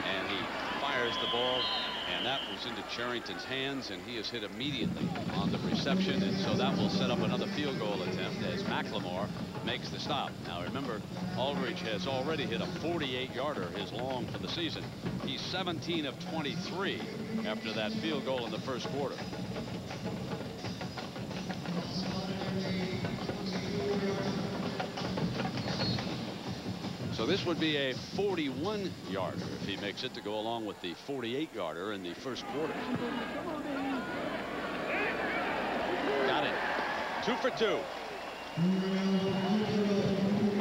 and he fires the ball. And that was into Charrington's hands, and he is hit immediately on the reception, and so that will set up another field goal attempt as McLemore makes the stop. Now remember, Aldridge has already hit a 48-yarder, his long for the season. He's 17 of 23 after that field goal in the first quarter. So this would be a 41-yarder if he makes it, to go along with the 48-yarder in the first quarter. Got it. 2 for 2.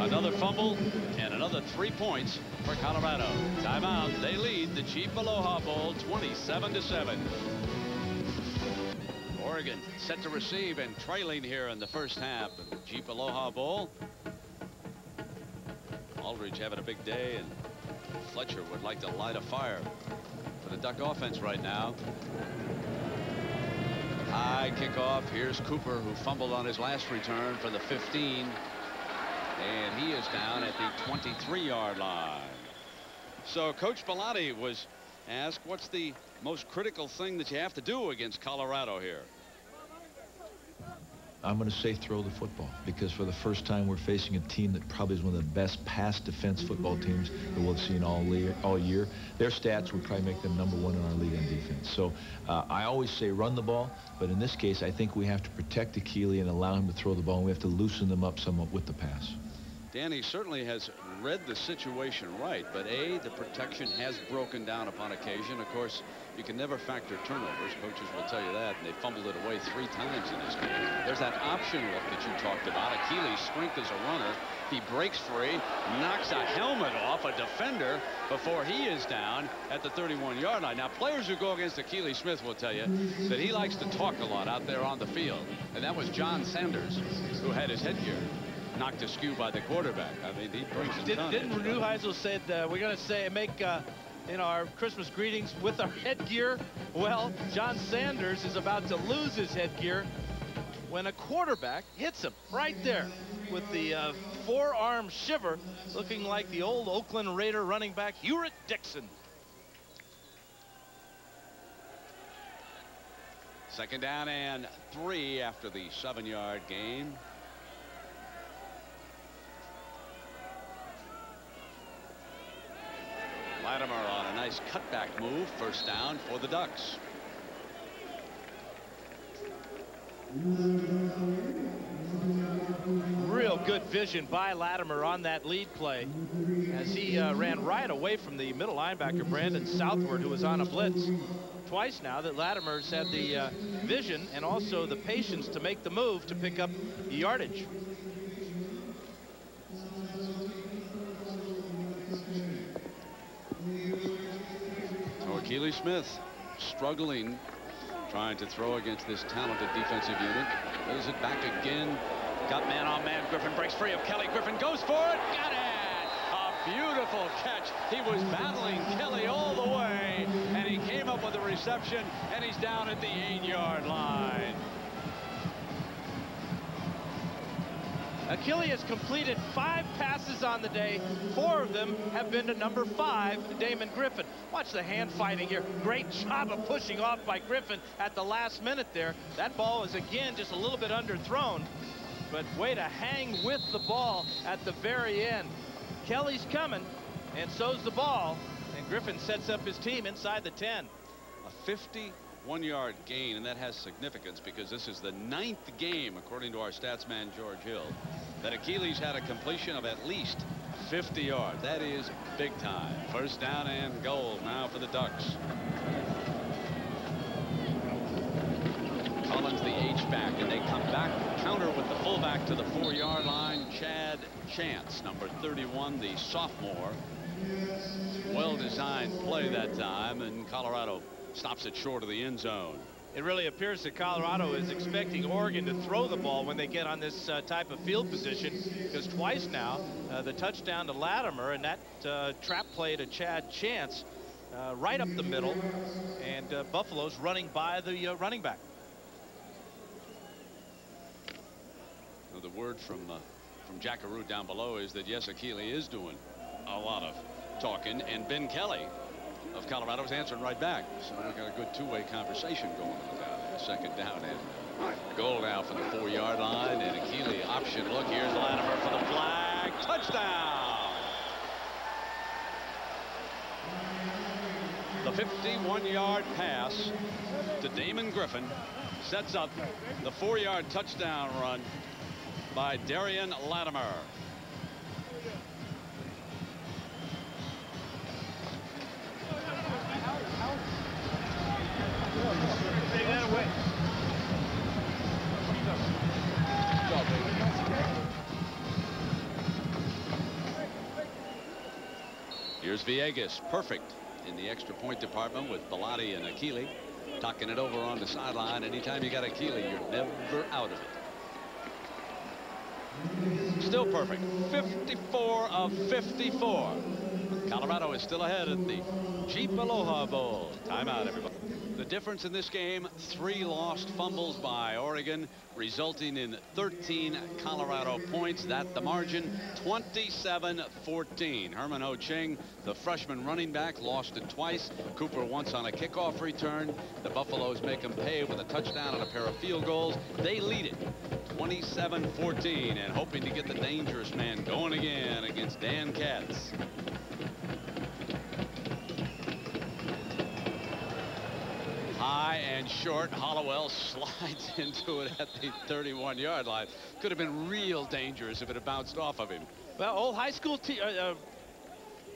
Another fumble and another 3 points for Colorado. Timeout. They lead the Jeep Aloha Bowl 27-7. Oregon set to receive and trailing here in the first half of the Jeep Aloha Bowl. Aldridge having a big day, and Fletcher would like to light a fire for the Duck offense right now. High kickoff. Here's Cooper, who fumbled on his last return for the 15, and he is down at the 23-yard line. So Coach Bellotti was asked, what's the most critical thing that you have to do against Colorado here? I'm going to say throw the football, because for the first time we're facing a team that probably is one of the best pass defense football teams that we'll have seen all year. Their stats would probably make them #1 in our league on defense. So I always say run the ball, but in this case I think we have to protect Achille and allow him to throw the ball, and we have to loosen them up somewhat with the pass. Danny certainly has read the situation right, but the protection has broken down upon occasion. Of course, you can never factor turnovers. Coaches will tell you that, and they fumbled it away 3 times in this game. There's that option look that you talked about. Achilles' strength as a runner. He breaks free, knocks a helmet off a defender before he is down at the 31-yard line. Now, players who go against Achilles Smith will tell you that he likes to talk a lot out there on the field, and that was John Sanders, who had his headgear knocked askew by the quarterback. I mean, he brings a ton. Didn't Neuheisel said we're going to make our Christmas greetings with our headgear? Well, John Sanders is about to lose his headgear when a quarterback hits him right there with the forearm shiver, looking like the old Oakland Raider running back Hewitt Dixon. Second down and 3 after the 7-yard gain. Latimer on a nice cutback move. First down for the Ducks. Real Real good vision by Latimer on that lead play as he ran right away from the middle linebacker, Brandon Southward, who was on a blitz. Twice now that Latimer's had the vision and also the patience to make the move to pick up yardage. Oh, Keely Smith struggling, trying to throw against this talented defensive unit. Throws it back again. Got man on man. Griffin breaks free of Kelly. Griffin goes for it. Got it. A beautiful catch. He was battling Kelly all the way, and he came up with a reception, and he's down at the 8-yard line. Achille has completed 5 passes on the day. 4 of them have been to number 5, Damon Griffin. Watch the hand fighting here. Great job of pushing off by Griffin at the last minute there. That ball is again just a little bit underthrown, but way to hang with the ball at the very end. Kelly's coming, and so's the ball, and Griffin sets up his team inside the 10. A 51-yard gain, and that has significance because this is the 9th game, according to our stats man George Hill, that Achilles had a completion of at least 50 yards. That is big time. First down and goal now for the Ducks. Collins the H-back, and they come back, counter with the fullback to the 4-yard line, Chad Chance, number 31, the sophomore. Well-designed play that time, and Colorado stops it short of the end zone. It really appears that Colorado is expecting Oregon to throw the ball when they get on this type of field position, because twice now the touchdown to Latimer and that trap play to Chad Chance right up the middle, and Buffalo's running by the running back. So the word from Jackaroo down below is that yes, Achille is doing a lot of talking, and Ben Kelly of Colorado is answering right back. So we've got a good two-way conversation going on down there. Second down and goal now for the 4-yard line, and Achille option look. Here's Latimer for the flag. Touchdown! The 51-yard pass to Damon Griffin sets up the 4-yard touchdown run by Darian Latimer. Take that away. Here's Villegas, perfect in the extra point department with Bellotti and Achille, tucking it over on the sideline. Anytime you got Achille, you're never out of it. Still perfect. 54 of 54. Colorado is still ahead at the Jeep Aloha Bowl. Timeout, everybody. The difference in this game, 3 lost fumbles by Oregon, resulting in 13 Colorado points. That the margin, 27-14. Herman Ho Ching, the freshman running back, lost it twice. Cooper once on a kickoff return. The Buffaloes make him pay with a touchdown and a pair of field goals. They lead it 27-14 and hoping to get the dangerous man going again against Dan Katz. High and short. Hollowell slides into it at the 31-yard line. Could have been real dangerous if it had bounced off of him. Well, old high school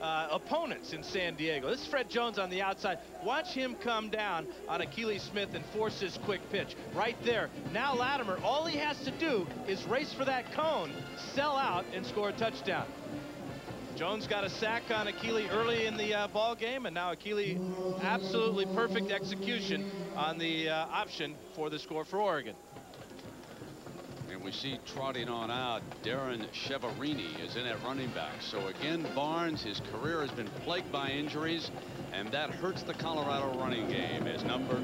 opponents in San Diego. This is Fred Jones on the outside. Watch him come down on Achille Smith and force his quick pitch. Right there. Now Latimer, all he has to do is race for that cone, sell out, and score a touchdown. Jones got a sack on Achille early in the ball game, and now Achille absolutely perfect execution on the option for the score for Oregon. And we see trotting on out, Darren Cheverini is in at running back. So again, Barnes, his career has been plagued by injuries, and that hurts the Colorado running game as number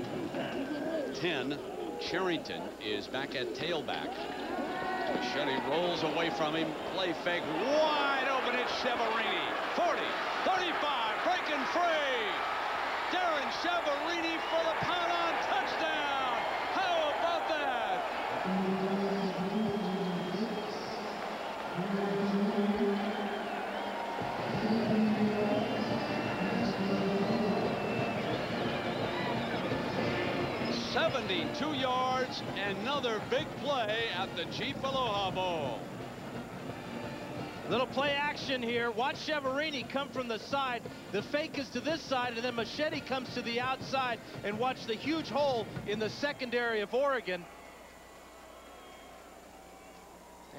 10, Charrington, is back at tailback. Shetty rolls away from him, play fake, wide open, it's Cheverini. 40, 35, breaking free. Darren Cheverini for the pound-on touchdown. How about that? '72 yards, another big play at the Jeep Aloha Bowl. Little play action here. Watch Cheverini come from the side. The fake is to this side, and then Machete comes to the outside. And watch the huge hole in the secondary of Oregon.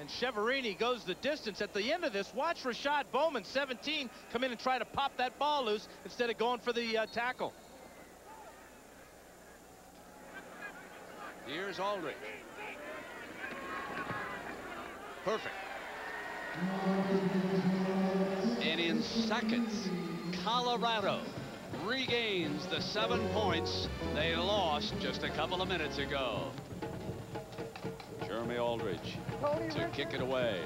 And Cheverini goes the distance. At the end of this, watch Rashad Bowman, 17, come in and try to pop that ball loose instead of going for the tackle. Here's Aldrich. Perfect. And in seconds, Colorado regains the 7 points they lost just a couple of minutes ago. Jeremy Aldridge to kick it away.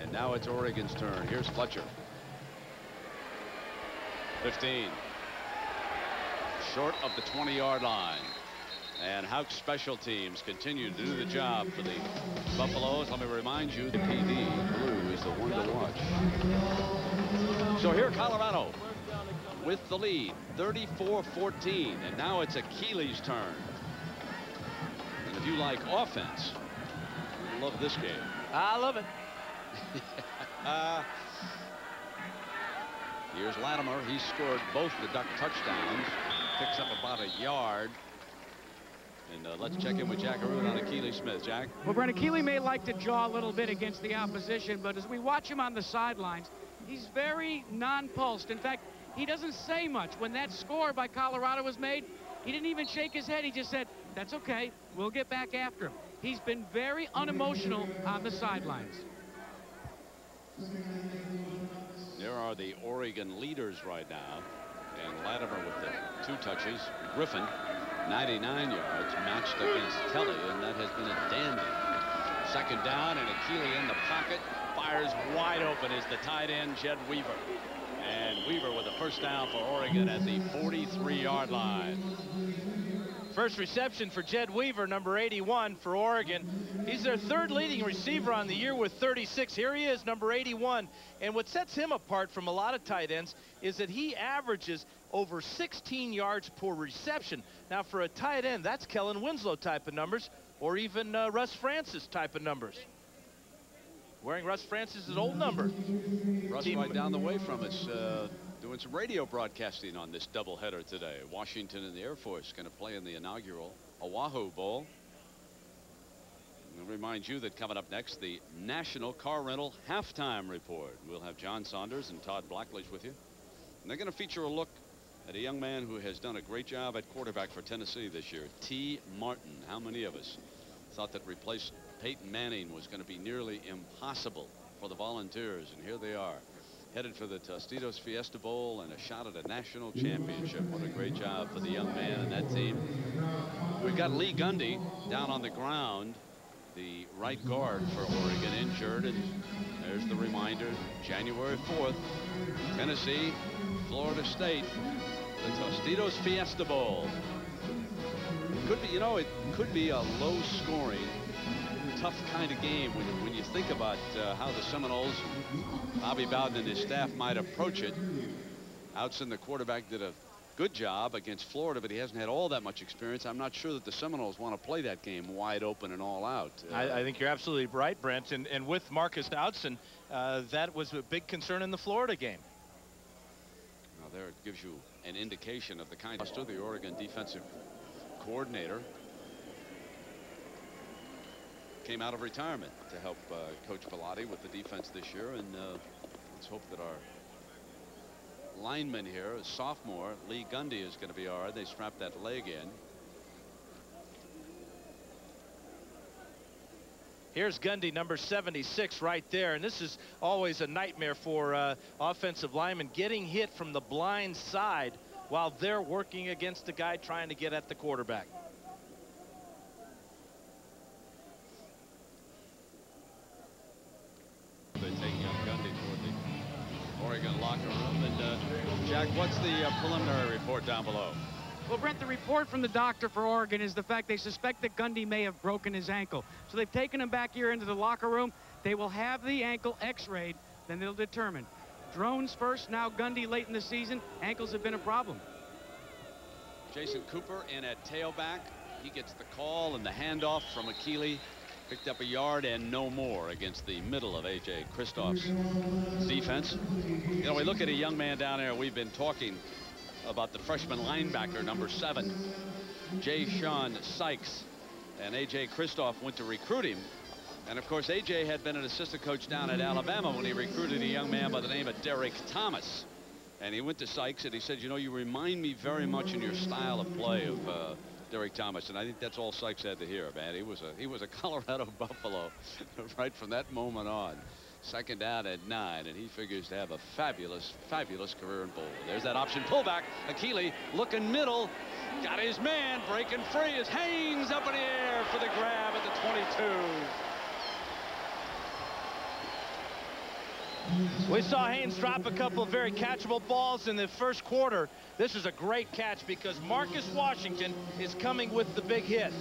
And now it's Oregon's turn. Here's Fletcher. 15. Short of the 20-yard line. And Houck's special teams continue to do the job for the Buffaloes. Let me remind you, the PD blue is the one to watch. So here Colorado with the lead, 34-14. And now it's Achilles' turn. And if you like offense, you love this game. I love it. Here's Latimer. He scored both the Duck touchdowns. Picks up about a yard. And let's check in with Jack Arute on Achilles Smith. Jack? Well, Brent, Achilles may like to jaw a little bit against the opposition, but as we watch him on the sidelines, he's very non-pulsed. In fact, he doesn't say much. When that score by Colorado was made, he didn't even shake his head. He just said, that's okay. We'll get back after him. He's been very unemotional on the sidelines. There are the Oregon leaders right now. And Latimer with the 2 touches. Griffin, 99 yards, matched against Kelly, and that has been a dandy. Second down, and Achilles in the pocket. Fires wide open is the tight end, Jed Weaver. And Weaver with a first down for Oregon at the 43-yard line. First reception for Jed Weaver, number 81 for Oregon. He's their 3rd leading receiver on the year with 36. Here he is, number 81. And what sets him apart from a lot of tight ends is that he averages over 16 yards per reception. Now, for a tight end, that's Kellen Winslow type of numbers, or even Russ Francis type of numbers. Wearing Russ Francis's old number. Russ right down the way from us, doing some radio broadcasting on this doubleheader today. Washington and the Air Force going to play in the inaugural Oahu Bowl. I'll remind you that coming up next, the National Car Rental Halftime Report. We'll have John Saunders and Todd Blackledge with you. And they're going to feature a look at a young man who has done a great job at quarterback for Tennessee this year, T. Martin. How many of us thought that replace Peyton Manning was going to be nearly impossible for the Volunteers? And here they are, headed for the Tostitos Fiesta Bowl and a shot at a national championship. What a great job for the young man and that team. We've got Lee Gundy down on the ground, the right guard for Oregon, injured. And there's the reminder, January 4th, Tennessee, Florida State, the Tostitos Fiesta Bowl. Could be, you know, it could be a low-scoring, tough kind of game when you think about how the Seminoles, Bobby Bowden and his staff might approach it. Outson, the quarterback, did a good job against Florida, but he hasn't had all that much experience. I'm not sure that the Seminoles want to play that game wide open and all out. I think you're absolutely right, Brent. And with Marcus Outson, that was a big concern in the Florida game. Now there it gives you an indication of the kind of the Oregon defensive coordinator came out of retirement to help Coach Pilati with the defense this year, and let's hope that our lineman here, a sophomore, Lee Gundy, is going to be all right. They strapped that leg in. Here's Gundy, number 76, right there. And this is always a nightmare for offensive linemen, getting hit from the blind side while they're working against the guy trying to get at the quarterback. They take young Gundy toward the Oregon locker room. And Jack, what's the preliminary report down below? Well, Brent, the report from the doctor for Oregon is the fact they suspect that Gundy may have broken his ankle. So they've taken him back here into the locker room. They will have the ankle x-rayed, then they'll determine. Drones first, now Gundy late in the season. Ankles have been a problem. Jason Cooper in at tailback. He gets the call and the handoff from Achilles. Picked up a yard and no more against the middle of A.J. Kristoff's defense. You know, we look at a young man down there. We've been talking about the freshman linebacker, number 7, Jay Sean Sykes. And A.J. Kristoff went to recruit him. And, of course, A.J. had been an assistant coach down at Alabama when he recruited a young man by the name of Derek Thomas. And he went to Sykes and he said, you know, you remind me very much in your style of play of Derek Thomas. And I think that's all Sykes had to hear, man. He was a Colorado Buffalo right from that moment on. Second down at 9, and he figures to have a fabulous, fabulous career in bowling. There's that option pullback. Akili looking middle. Got his man breaking free as Haynes up in the air for the grab at the 22. We saw Haynes drop a couple of very catchable balls in the first quarter. This is a great catch because Marcus Washington is coming with the big hit.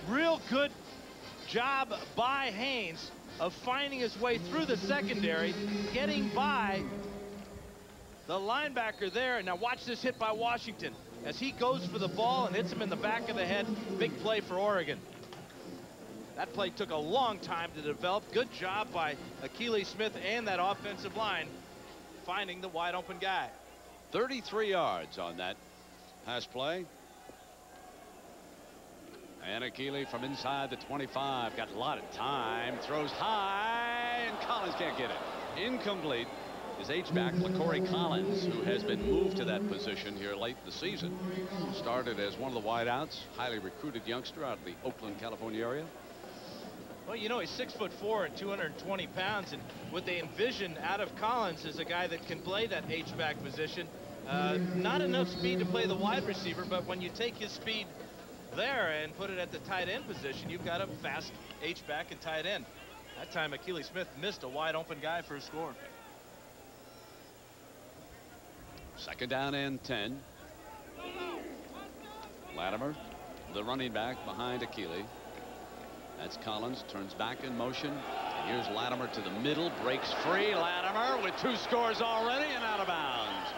Real good job by Haynes of finding his way through the secondary, getting by the linebacker there. Now watch this hit by Washington as he goes for the ball and hits him in the back of the head. Big play for Oregon. That play took a long time to develop. Good job by Akili Smith and that offensive line finding the wide open guy. 33 yards on that pass play. And Akili from inside the 25 got a lot of time, throws high, and Collins can't get it. Incomplete is H-back LaCorey Collins, who has been moved to that position here late in the season. Started as one of the wideouts, highly recruited youngster out of the Oakland, California area. Well, you know, he's 6'4" and 220 pounds, and what they envision out of Collins is a guy that can play that H-back position. Not enough speed to play the wide receiver, but when you take his speed there and put it at the tight end position, you've got a fast H-back and tight end. That time Akili Smith missed a wide open guy for a score. Second down and 10. Latimer, the running back behind Akili. That's Collins, turns back in motion. And here's Latimer to the middle, breaks free. Latimer with 2 scores already and out of bounds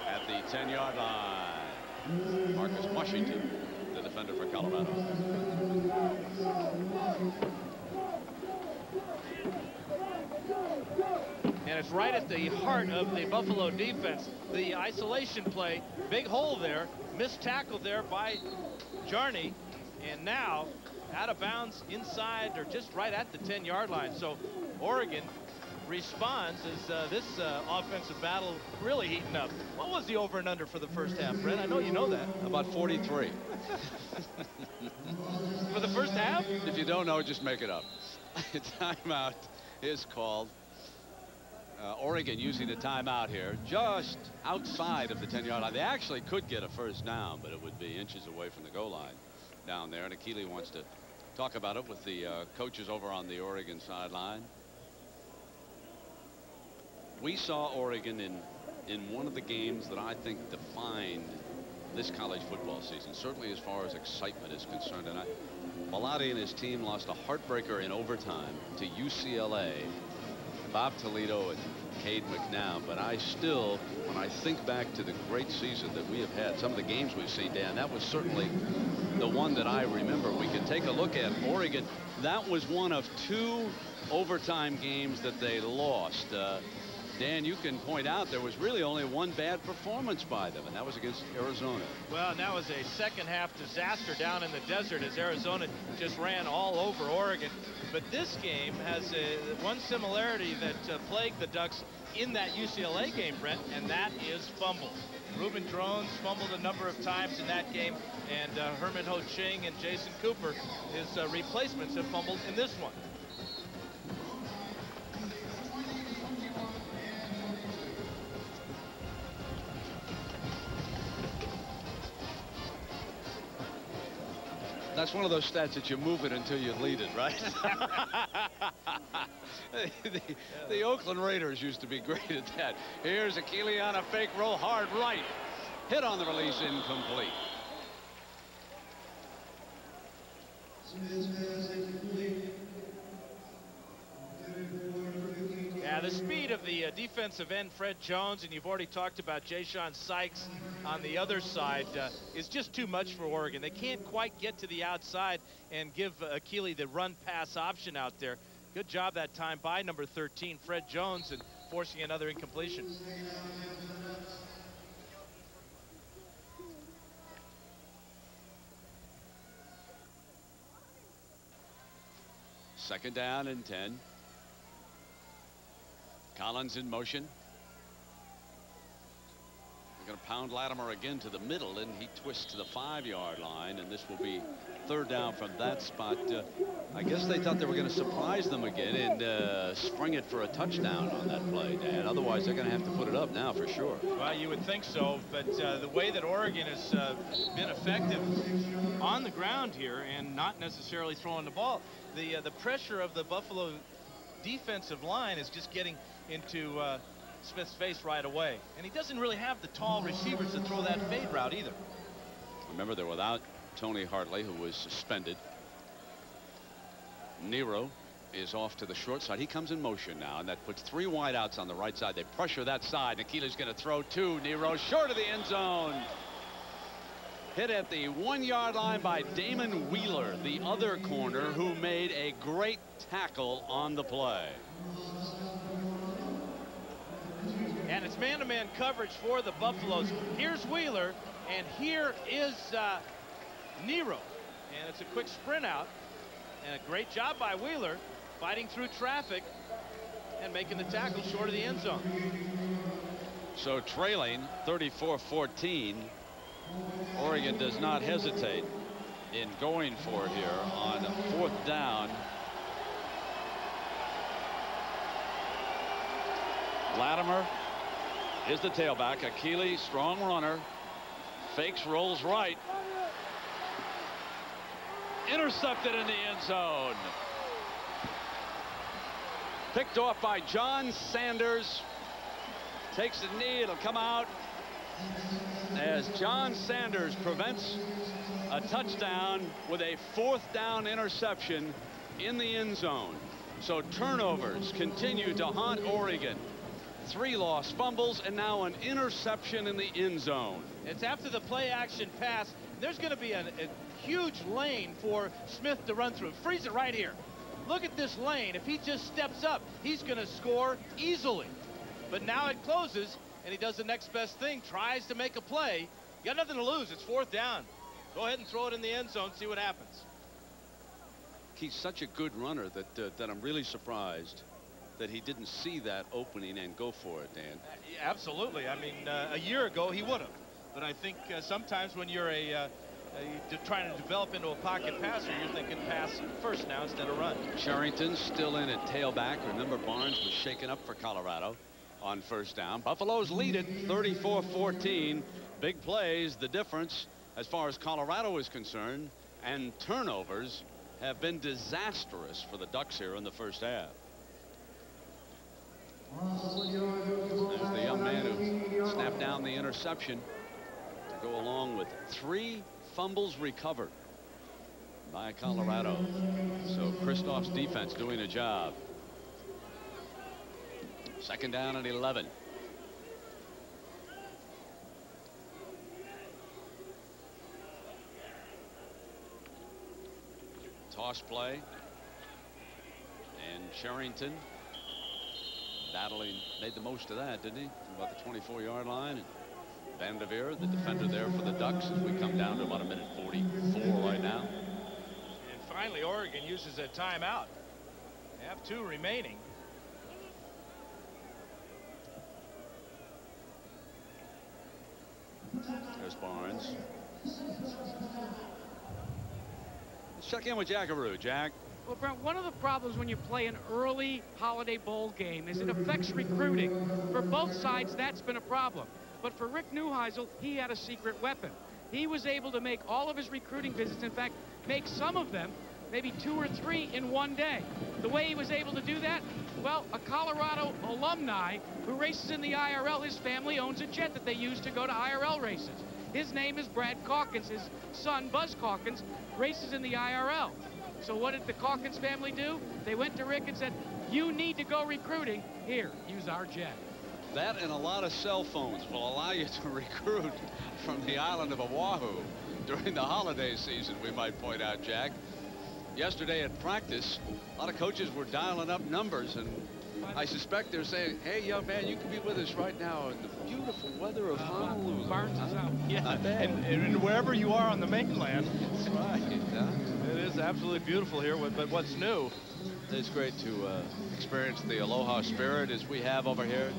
at the 10-yard line. Marcus Washington, the defender for Colorado. And it's right at the heart of the Buffalo defense. The isolation play, big hole there, missed tackle there by Jarney, and now out of bounds inside or just right at the 10-yard line. So Oregon responds as this offensive battle really heating up. What was the over and under for the first half, Brent? I know you know that. About 43. For the first half? If you don't know, just make it up. Timeout is called. Oregon using a timeout here just outside of the 10-yard line. They actually could get a first down, but it would be inches away from the goal line down there. And Akili wants to talk about it with the coaches over on the Oregon sideline. We saw Oregon in one of the games that I think defined this college football season, certainly as far as excitement is concerned. And Bellotti and his team lost a heartbreaker in overtime to UCLA. Bob Toledo and Cade McNown, but I still, when I think back to the great season that we have had, some of the games we've seen, Dan, that was certainly the one that I remember. We can take a look at Oregon. That was one of 2 overtime games that they lost. Dan, you can point out there was really only one bad performance by them, and that was against Arizona. Well, that was a second half disaster down in the desert as Arizona just ran all over Oregon. But this game has one similarity that plagued the Ducks in that UCLA game, Brent, and that is fumbles. Ruben Drones fumbled a number of times in that game, and Herman Ho Ching and Jason Cooper, his replacements, have fumbled in this one. That's one of those stats that you move it until you lead it, right? the Oakland Raiders used to be great at that. Here's Akili on a fake roll, hard right. Hit on the release, incomplete. Yeah, Yeah, the speed of the defensive end, Fred Jones, and you've already talked about Ja'Shawn Sykes on the other side, is just too much for Oregon. They can't quite get to the outside and give Keeley the run-pass option out there. Good job that time by number 13, Fred Jones, and forcing another incompletion. Second down and 10. Collins in motion. We're going to pound Latimer again to the middle, and he twists to the 5-yard line, and this will be third down from that spot. I guess they thought they were going to surprise them again and spring it for a touchdown on that play, Dan. Otherwise, they're going to have to put it up now for sure. Well, you would think so, but the way that Oregon has been effective on the ground here and not necessarily throwing the ball, the pressure of the Buffalo defensive line is just getting into Smith's face right away. And he doesn't really have the tall receivers to throw that fade route either. Remember, they're without Tony Hartley, who was suspended. Nero is off to the short side. He comes in motion now, and that puts 3 wideouts on the right side. They pressure that side. Nikila's going to throw 2. Nero short of the end zone. Hit at the 1-yard line by Damon Wheeler, the other corner, who made a great tackle on the play. And it's man-to-man coverage for the Buffaloes. Here's Wheeler, and here is Nero. And it's a quick sprint out. And a great job by Wheeler, fighting through traffic and making the tackle short of the end zone. So trailing 34-14, Oregon does not hesitate in going for it here on 4th down. Latimer is the tailback. Akili, strong runner, fakes, rolls right. Intercepted in the end zone. Picked off by John Sanders. Takes the knee. It'll come out as John Sanders prevents a touchdown with a 4th down interception in the end zone. So turnovers continue to haunt Oregon. 3 lost fumbles and now an interception in the end zone. It's after the play action pass. There's going to be a huge lane for Smith to run through. Freeze it right here. Look at this lane. If he just steps up, he's going to score easily. But now it closes, and he does the next best thing, tries to make a play. You got nothing to lose. It's 4th down. Go ahead and throw it in the end zone, see what happens. He's such a good runner that I'm really surprised that he didn't see that opening and go for it, Dan. Absolutely. I mean, a year ago he would have. But I think sometimes when you're trying to develop into a pocket passer, you're thinking pass first now instead of run. Sherrington still in at tailback. Remember, Barnes was shaken up for Colorado on 1st down. Buffaloes lead it 34-14. Big plays, the difference as far as Colorado is concerned, and turnovers have been disastrous for the Ducks here in the 1st half. There's the young man who snapped down the interception to go along with 3 fumbles recovered by Colorado. So Kristoff's defense doing a job. 2nd down and 11. Toss play. And Sherrington battling, made the most of that, didn't he? From about the 24-yard line. And Van der Veer, the defender there for the Ducks, as we come down to about 1:44 right now. And finally, Oregon uses a timeout. They have 2 remaining. There's Barnes. Let's check in with Jackaroo. Jack. Well, Brent, one of the problems when you play an early Holiday Bowl game is it affects recruiting. For both sides, that's been a problem. But for Rick Neuheisel, he had a secret weapon. He was able to make all of his recruiting visits, in fact, make some of them, maybe 2 or 3 in one day. The way he was able to do that, well, a Colorado alumni who races in the IRL, his family owns a jet that they use to go to IRL races. His name is Brad Calkins. His son, Buzz Calkins, races in the IRL. So what did the Calkins family do? They went to Rick and said, you need to go recruiting, here, use our jet. That and a lot of cell phones will allow you to recruit from the island of Oahu during the holiday season, we might point out, Jack. Yesterday at practice, a lot of coaches were dialing up numbers, and I suspect they're saying, hey, young man, you can be with us right now in the beautiful weather of Honolulu. Barnes is out. Yeah, Not bad. and wherever you are on the mainland. That's right. It is absolutely beautiful here, but what's new? It's great to experience the Aloha spirit as we have over here.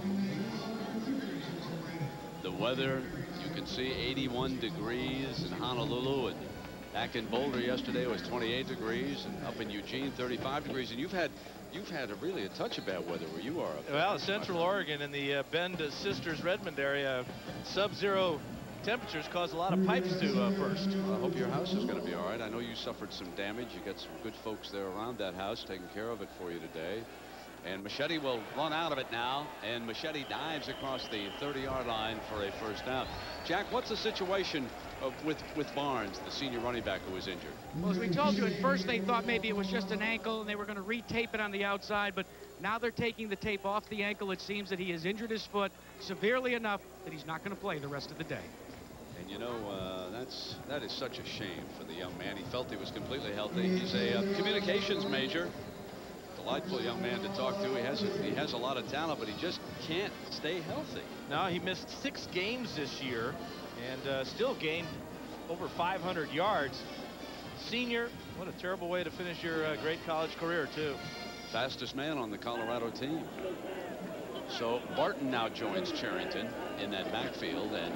The weather, you can see 81 degrees in Honolulu, and back in Boulder yesterday was 28 degrees, and up in Eugene 35 degrees. And you've had really a touch of bad weather where you are up there. Well, Central Oregon in the Bend Sisters Redmond area, sub-zero temperatures cause a lot of pipes to burst. Well, I hope your house is going to be all right. I know you suffered some damage. You got some good folks there around that house taking care of it for you today. And Machete will run out of it now, and Machete dives across the 30-yard line for a first down. Jack, what's the situation with Barnes, the senior running back who was injured? Well, as we told you, at first they thought maybe it was just an ankle and they were going to retape it on the outside, but now they're taking the tape off the ankle. It seems that he has injured his foot severely enough that he's not going to play the rest of the day. And you know, that is such a shame for the young man. He felt he was completely healthy. He's a communications major. Delightful young man to talk to. He has a lot of talent, but he just can't stay healthy. No, he missed 6 games this year and still gained over 500 yards. Senior, what a terrible way to finish your great college career, too. Fastest man on the Colorado team. So Barton now joins Charrington in that backfield, and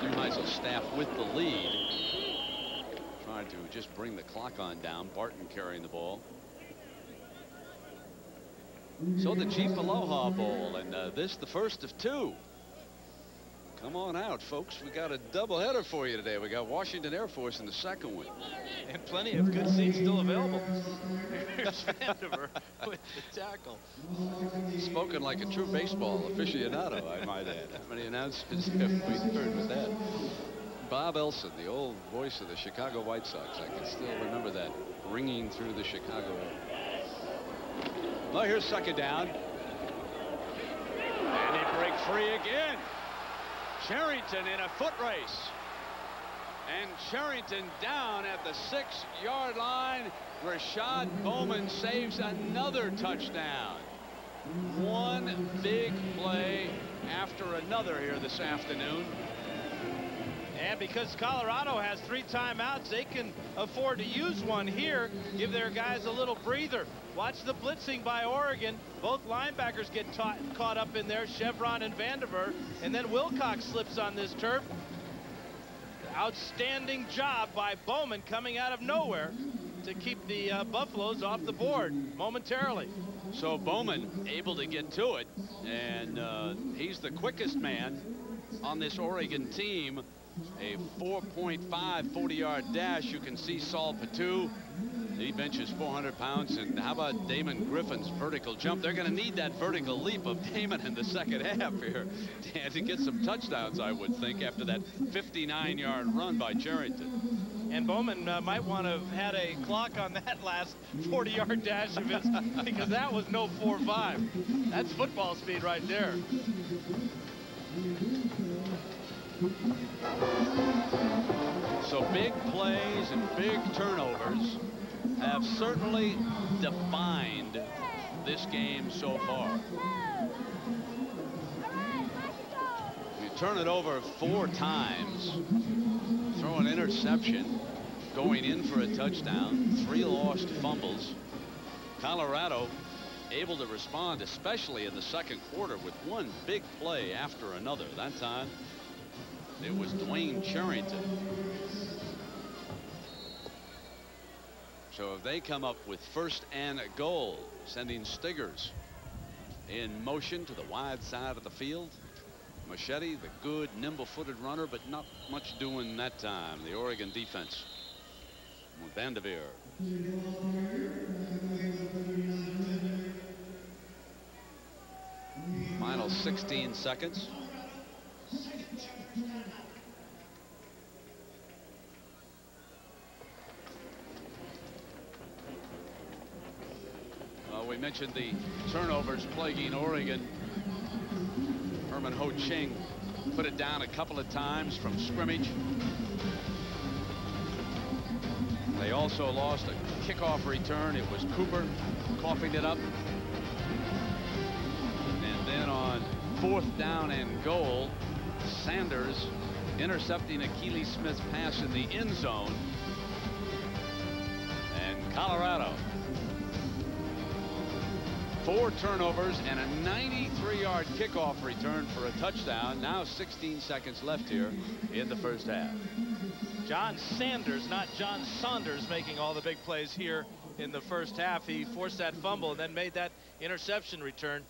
Neuheisel staff with the lead, trying to just bring the clock on down. Barton carrying the ball. So the Chief Aloha Bowl, and this the first of 2. Come on out, folks. We got a doubleheader for you today. We got Washington Air Force in the second one. And plenty of good seats still available. Here's Vandiver with the tackle. Spoken like a true baseball aficionado, I might add. How many announcements have we heard with that? Bob Elson, the old voice of the Chicago White Sox. I can still remember that ringing through the Chicago air. Well, here's second down. And he breaks free again. Charrington in a foot race. And Charrington down at the 6-yard line. Rashad Bowman saves another touchdown. One big play after another here this afternoon. And because Colorado has 3 timeouts, they can afford to use one here, give their guys a little breather. Watch the blitzing by Oregon. Both linebackers get caught up in there, Chevron and Vandiver, and then Wilcox slips on this turf. Outstanding job by Bowman coming out of nowhere to keep the Buffaloes off the board momentarily. So Bowman able to get to it, and he's the quickest man on this Oregon team. A 4.5 40-yard dash. You can see Saul Patu. He benches 400 pounds. And how about Damon Griffin's vertical jump? They're going to need that vertical leap of Damon in the second half here to get some touchdowns, I would think, after that 59-yard run by Charrington. And Bowman might want to have had a clock on that last 40-yard dash of his, because that was no 4.5. That's football speed right there. So big plays and big turnovers have certainly defined this game so far. You turn it over 4 times, throw an interception, going in for a touchdown, 3 lost fumbles. Colorado able to respond, especially in the second quarter, with one big play after another. That time it was Dwayne Charrington. So if they come up with first and goal, sending Stiggers in motion to the wide side of the field. Machete, the good nimble-footed runner, but not much doing that time. The Oregon defense with Vandiver. Final 16 seconds. Well, we mentioned the turnovers plaguing Oregon. Herman Ho Ching put it down a couple of times from scrimmage. They also lost a kickoff return. It was Cooper coughing it up. And then on 4th down and goal, Sanders intercepting Akili Smith's pass in the end zone. And Colorado, 4 turnovers and a 93-yard kickoff return for a touchdown. Now 16 seconds left here in the first half. John Sanders, not John Saunders, making all the big plays here in the first half. He forced that fumble and then made that interception return.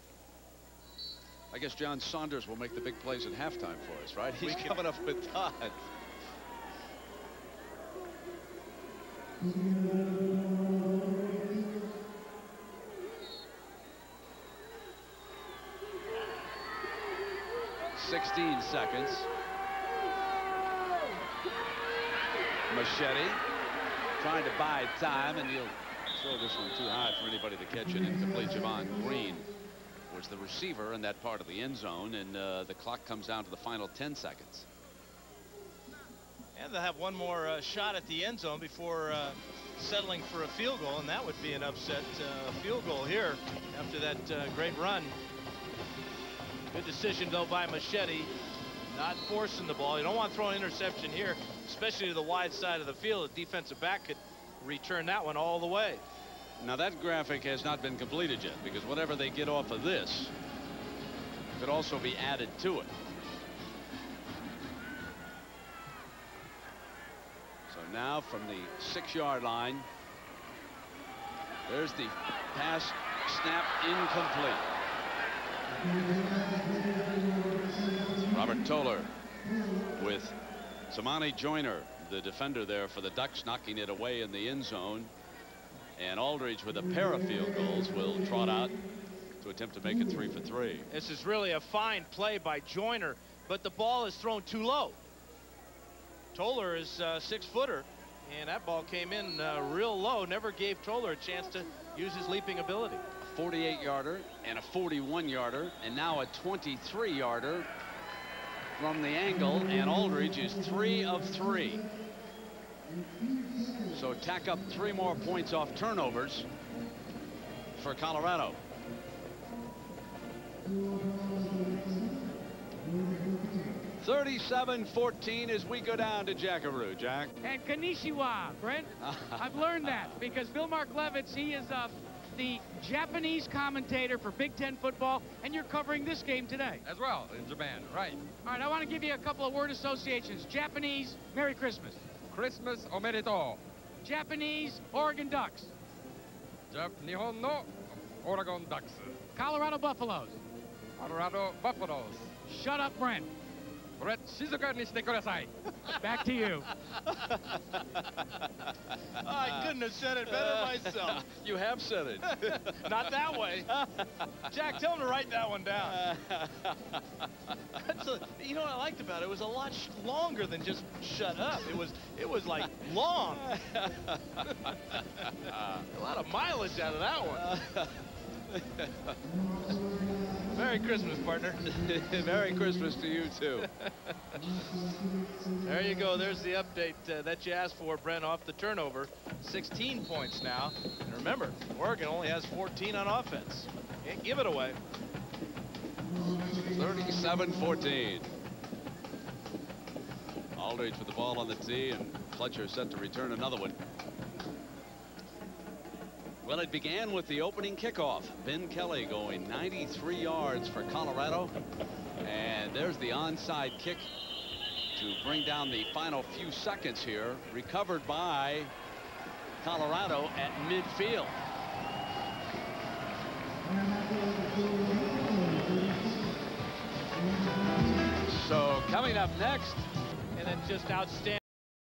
I guess John Saunders will make the big plays at halftime for us, right? He's coming up with Todd. "16 seconds. Machete trying to buy time, and he'll throw this one too high for anybody to catch it. Incomplete. Javon Green was the receiver in that part of the end zone, and the clock comes down to the final 10 seconds. And they'll have one more shot at the end zone before settling for a field goal, and that would be an upset field goal here after that great run. Good decision, though, by Machete, not forcing the ball. You don't want to throw an interception here, especially to the wide side of the field. A defensive back could return that one all the way. Now that graphic has not been completed yet, because whatever they get off of this could also be added to it. So now from the 6-yard line, there's the pass, snap, incomplete. Robert Toller with Samani Joyner, the defender there for the Ducks, knocking it away in the end zone. And Aldridge, with a pair of field goals, will trot out to attempt to make it 3 for 3. This is really a fine play by Joyner, but the ball is thrown too low. Toller is a 6-footer, and that ball came in real low. Never gave Toller a chance to use his leaping ability. A 48-yarder and a 41-yarder, and now a 23-yarder from the angle, and Aldridge is 3 of 3. So tack up 3 more points off turnovers for Colorado. (37-14) as we go down to Jackaroo. Jack. And Konnichiwa, Brent. I've learned that because Bill Marklevitz, he is the Japanese commentator for Big Ten football, and you're covering this game today. As well, in Japan, right. All right, I want to give you a couple of word associations. Japanese, Merry Christmas. Christmas omedetou. Japanese, Oregon Ducks. Nihon no Oregon Ducks. Colorado Buffaloes. Colorado Buffaloes. Shut up, Brent. Brett, shizuka ni shite kudasai. Back to you. I couldn't have said it better myself. You have said it. Not that way. Jack, tell him to write that one down. You know what I liked about it? It was a lot longer than just shut up. It was like long. A lot of mileage out of that one. Merry Christmas, partner. Merry Christmas to you, too. There you go. There's the update that you asked for, Brent, off the turnover. 16 points now. And remember, Oregon only has 14 on offense. Can't give it away. 37-14. Aldridge with the ball on the tee, and Fletcher set to return another one. Well, it began with the opening kickoff. Ben Kelly going 93 yards for Colorado. And there's the onside kick to bring down the final few seconds here. Recovered by Colorado at midfield. So coming up next. And then just outstanding.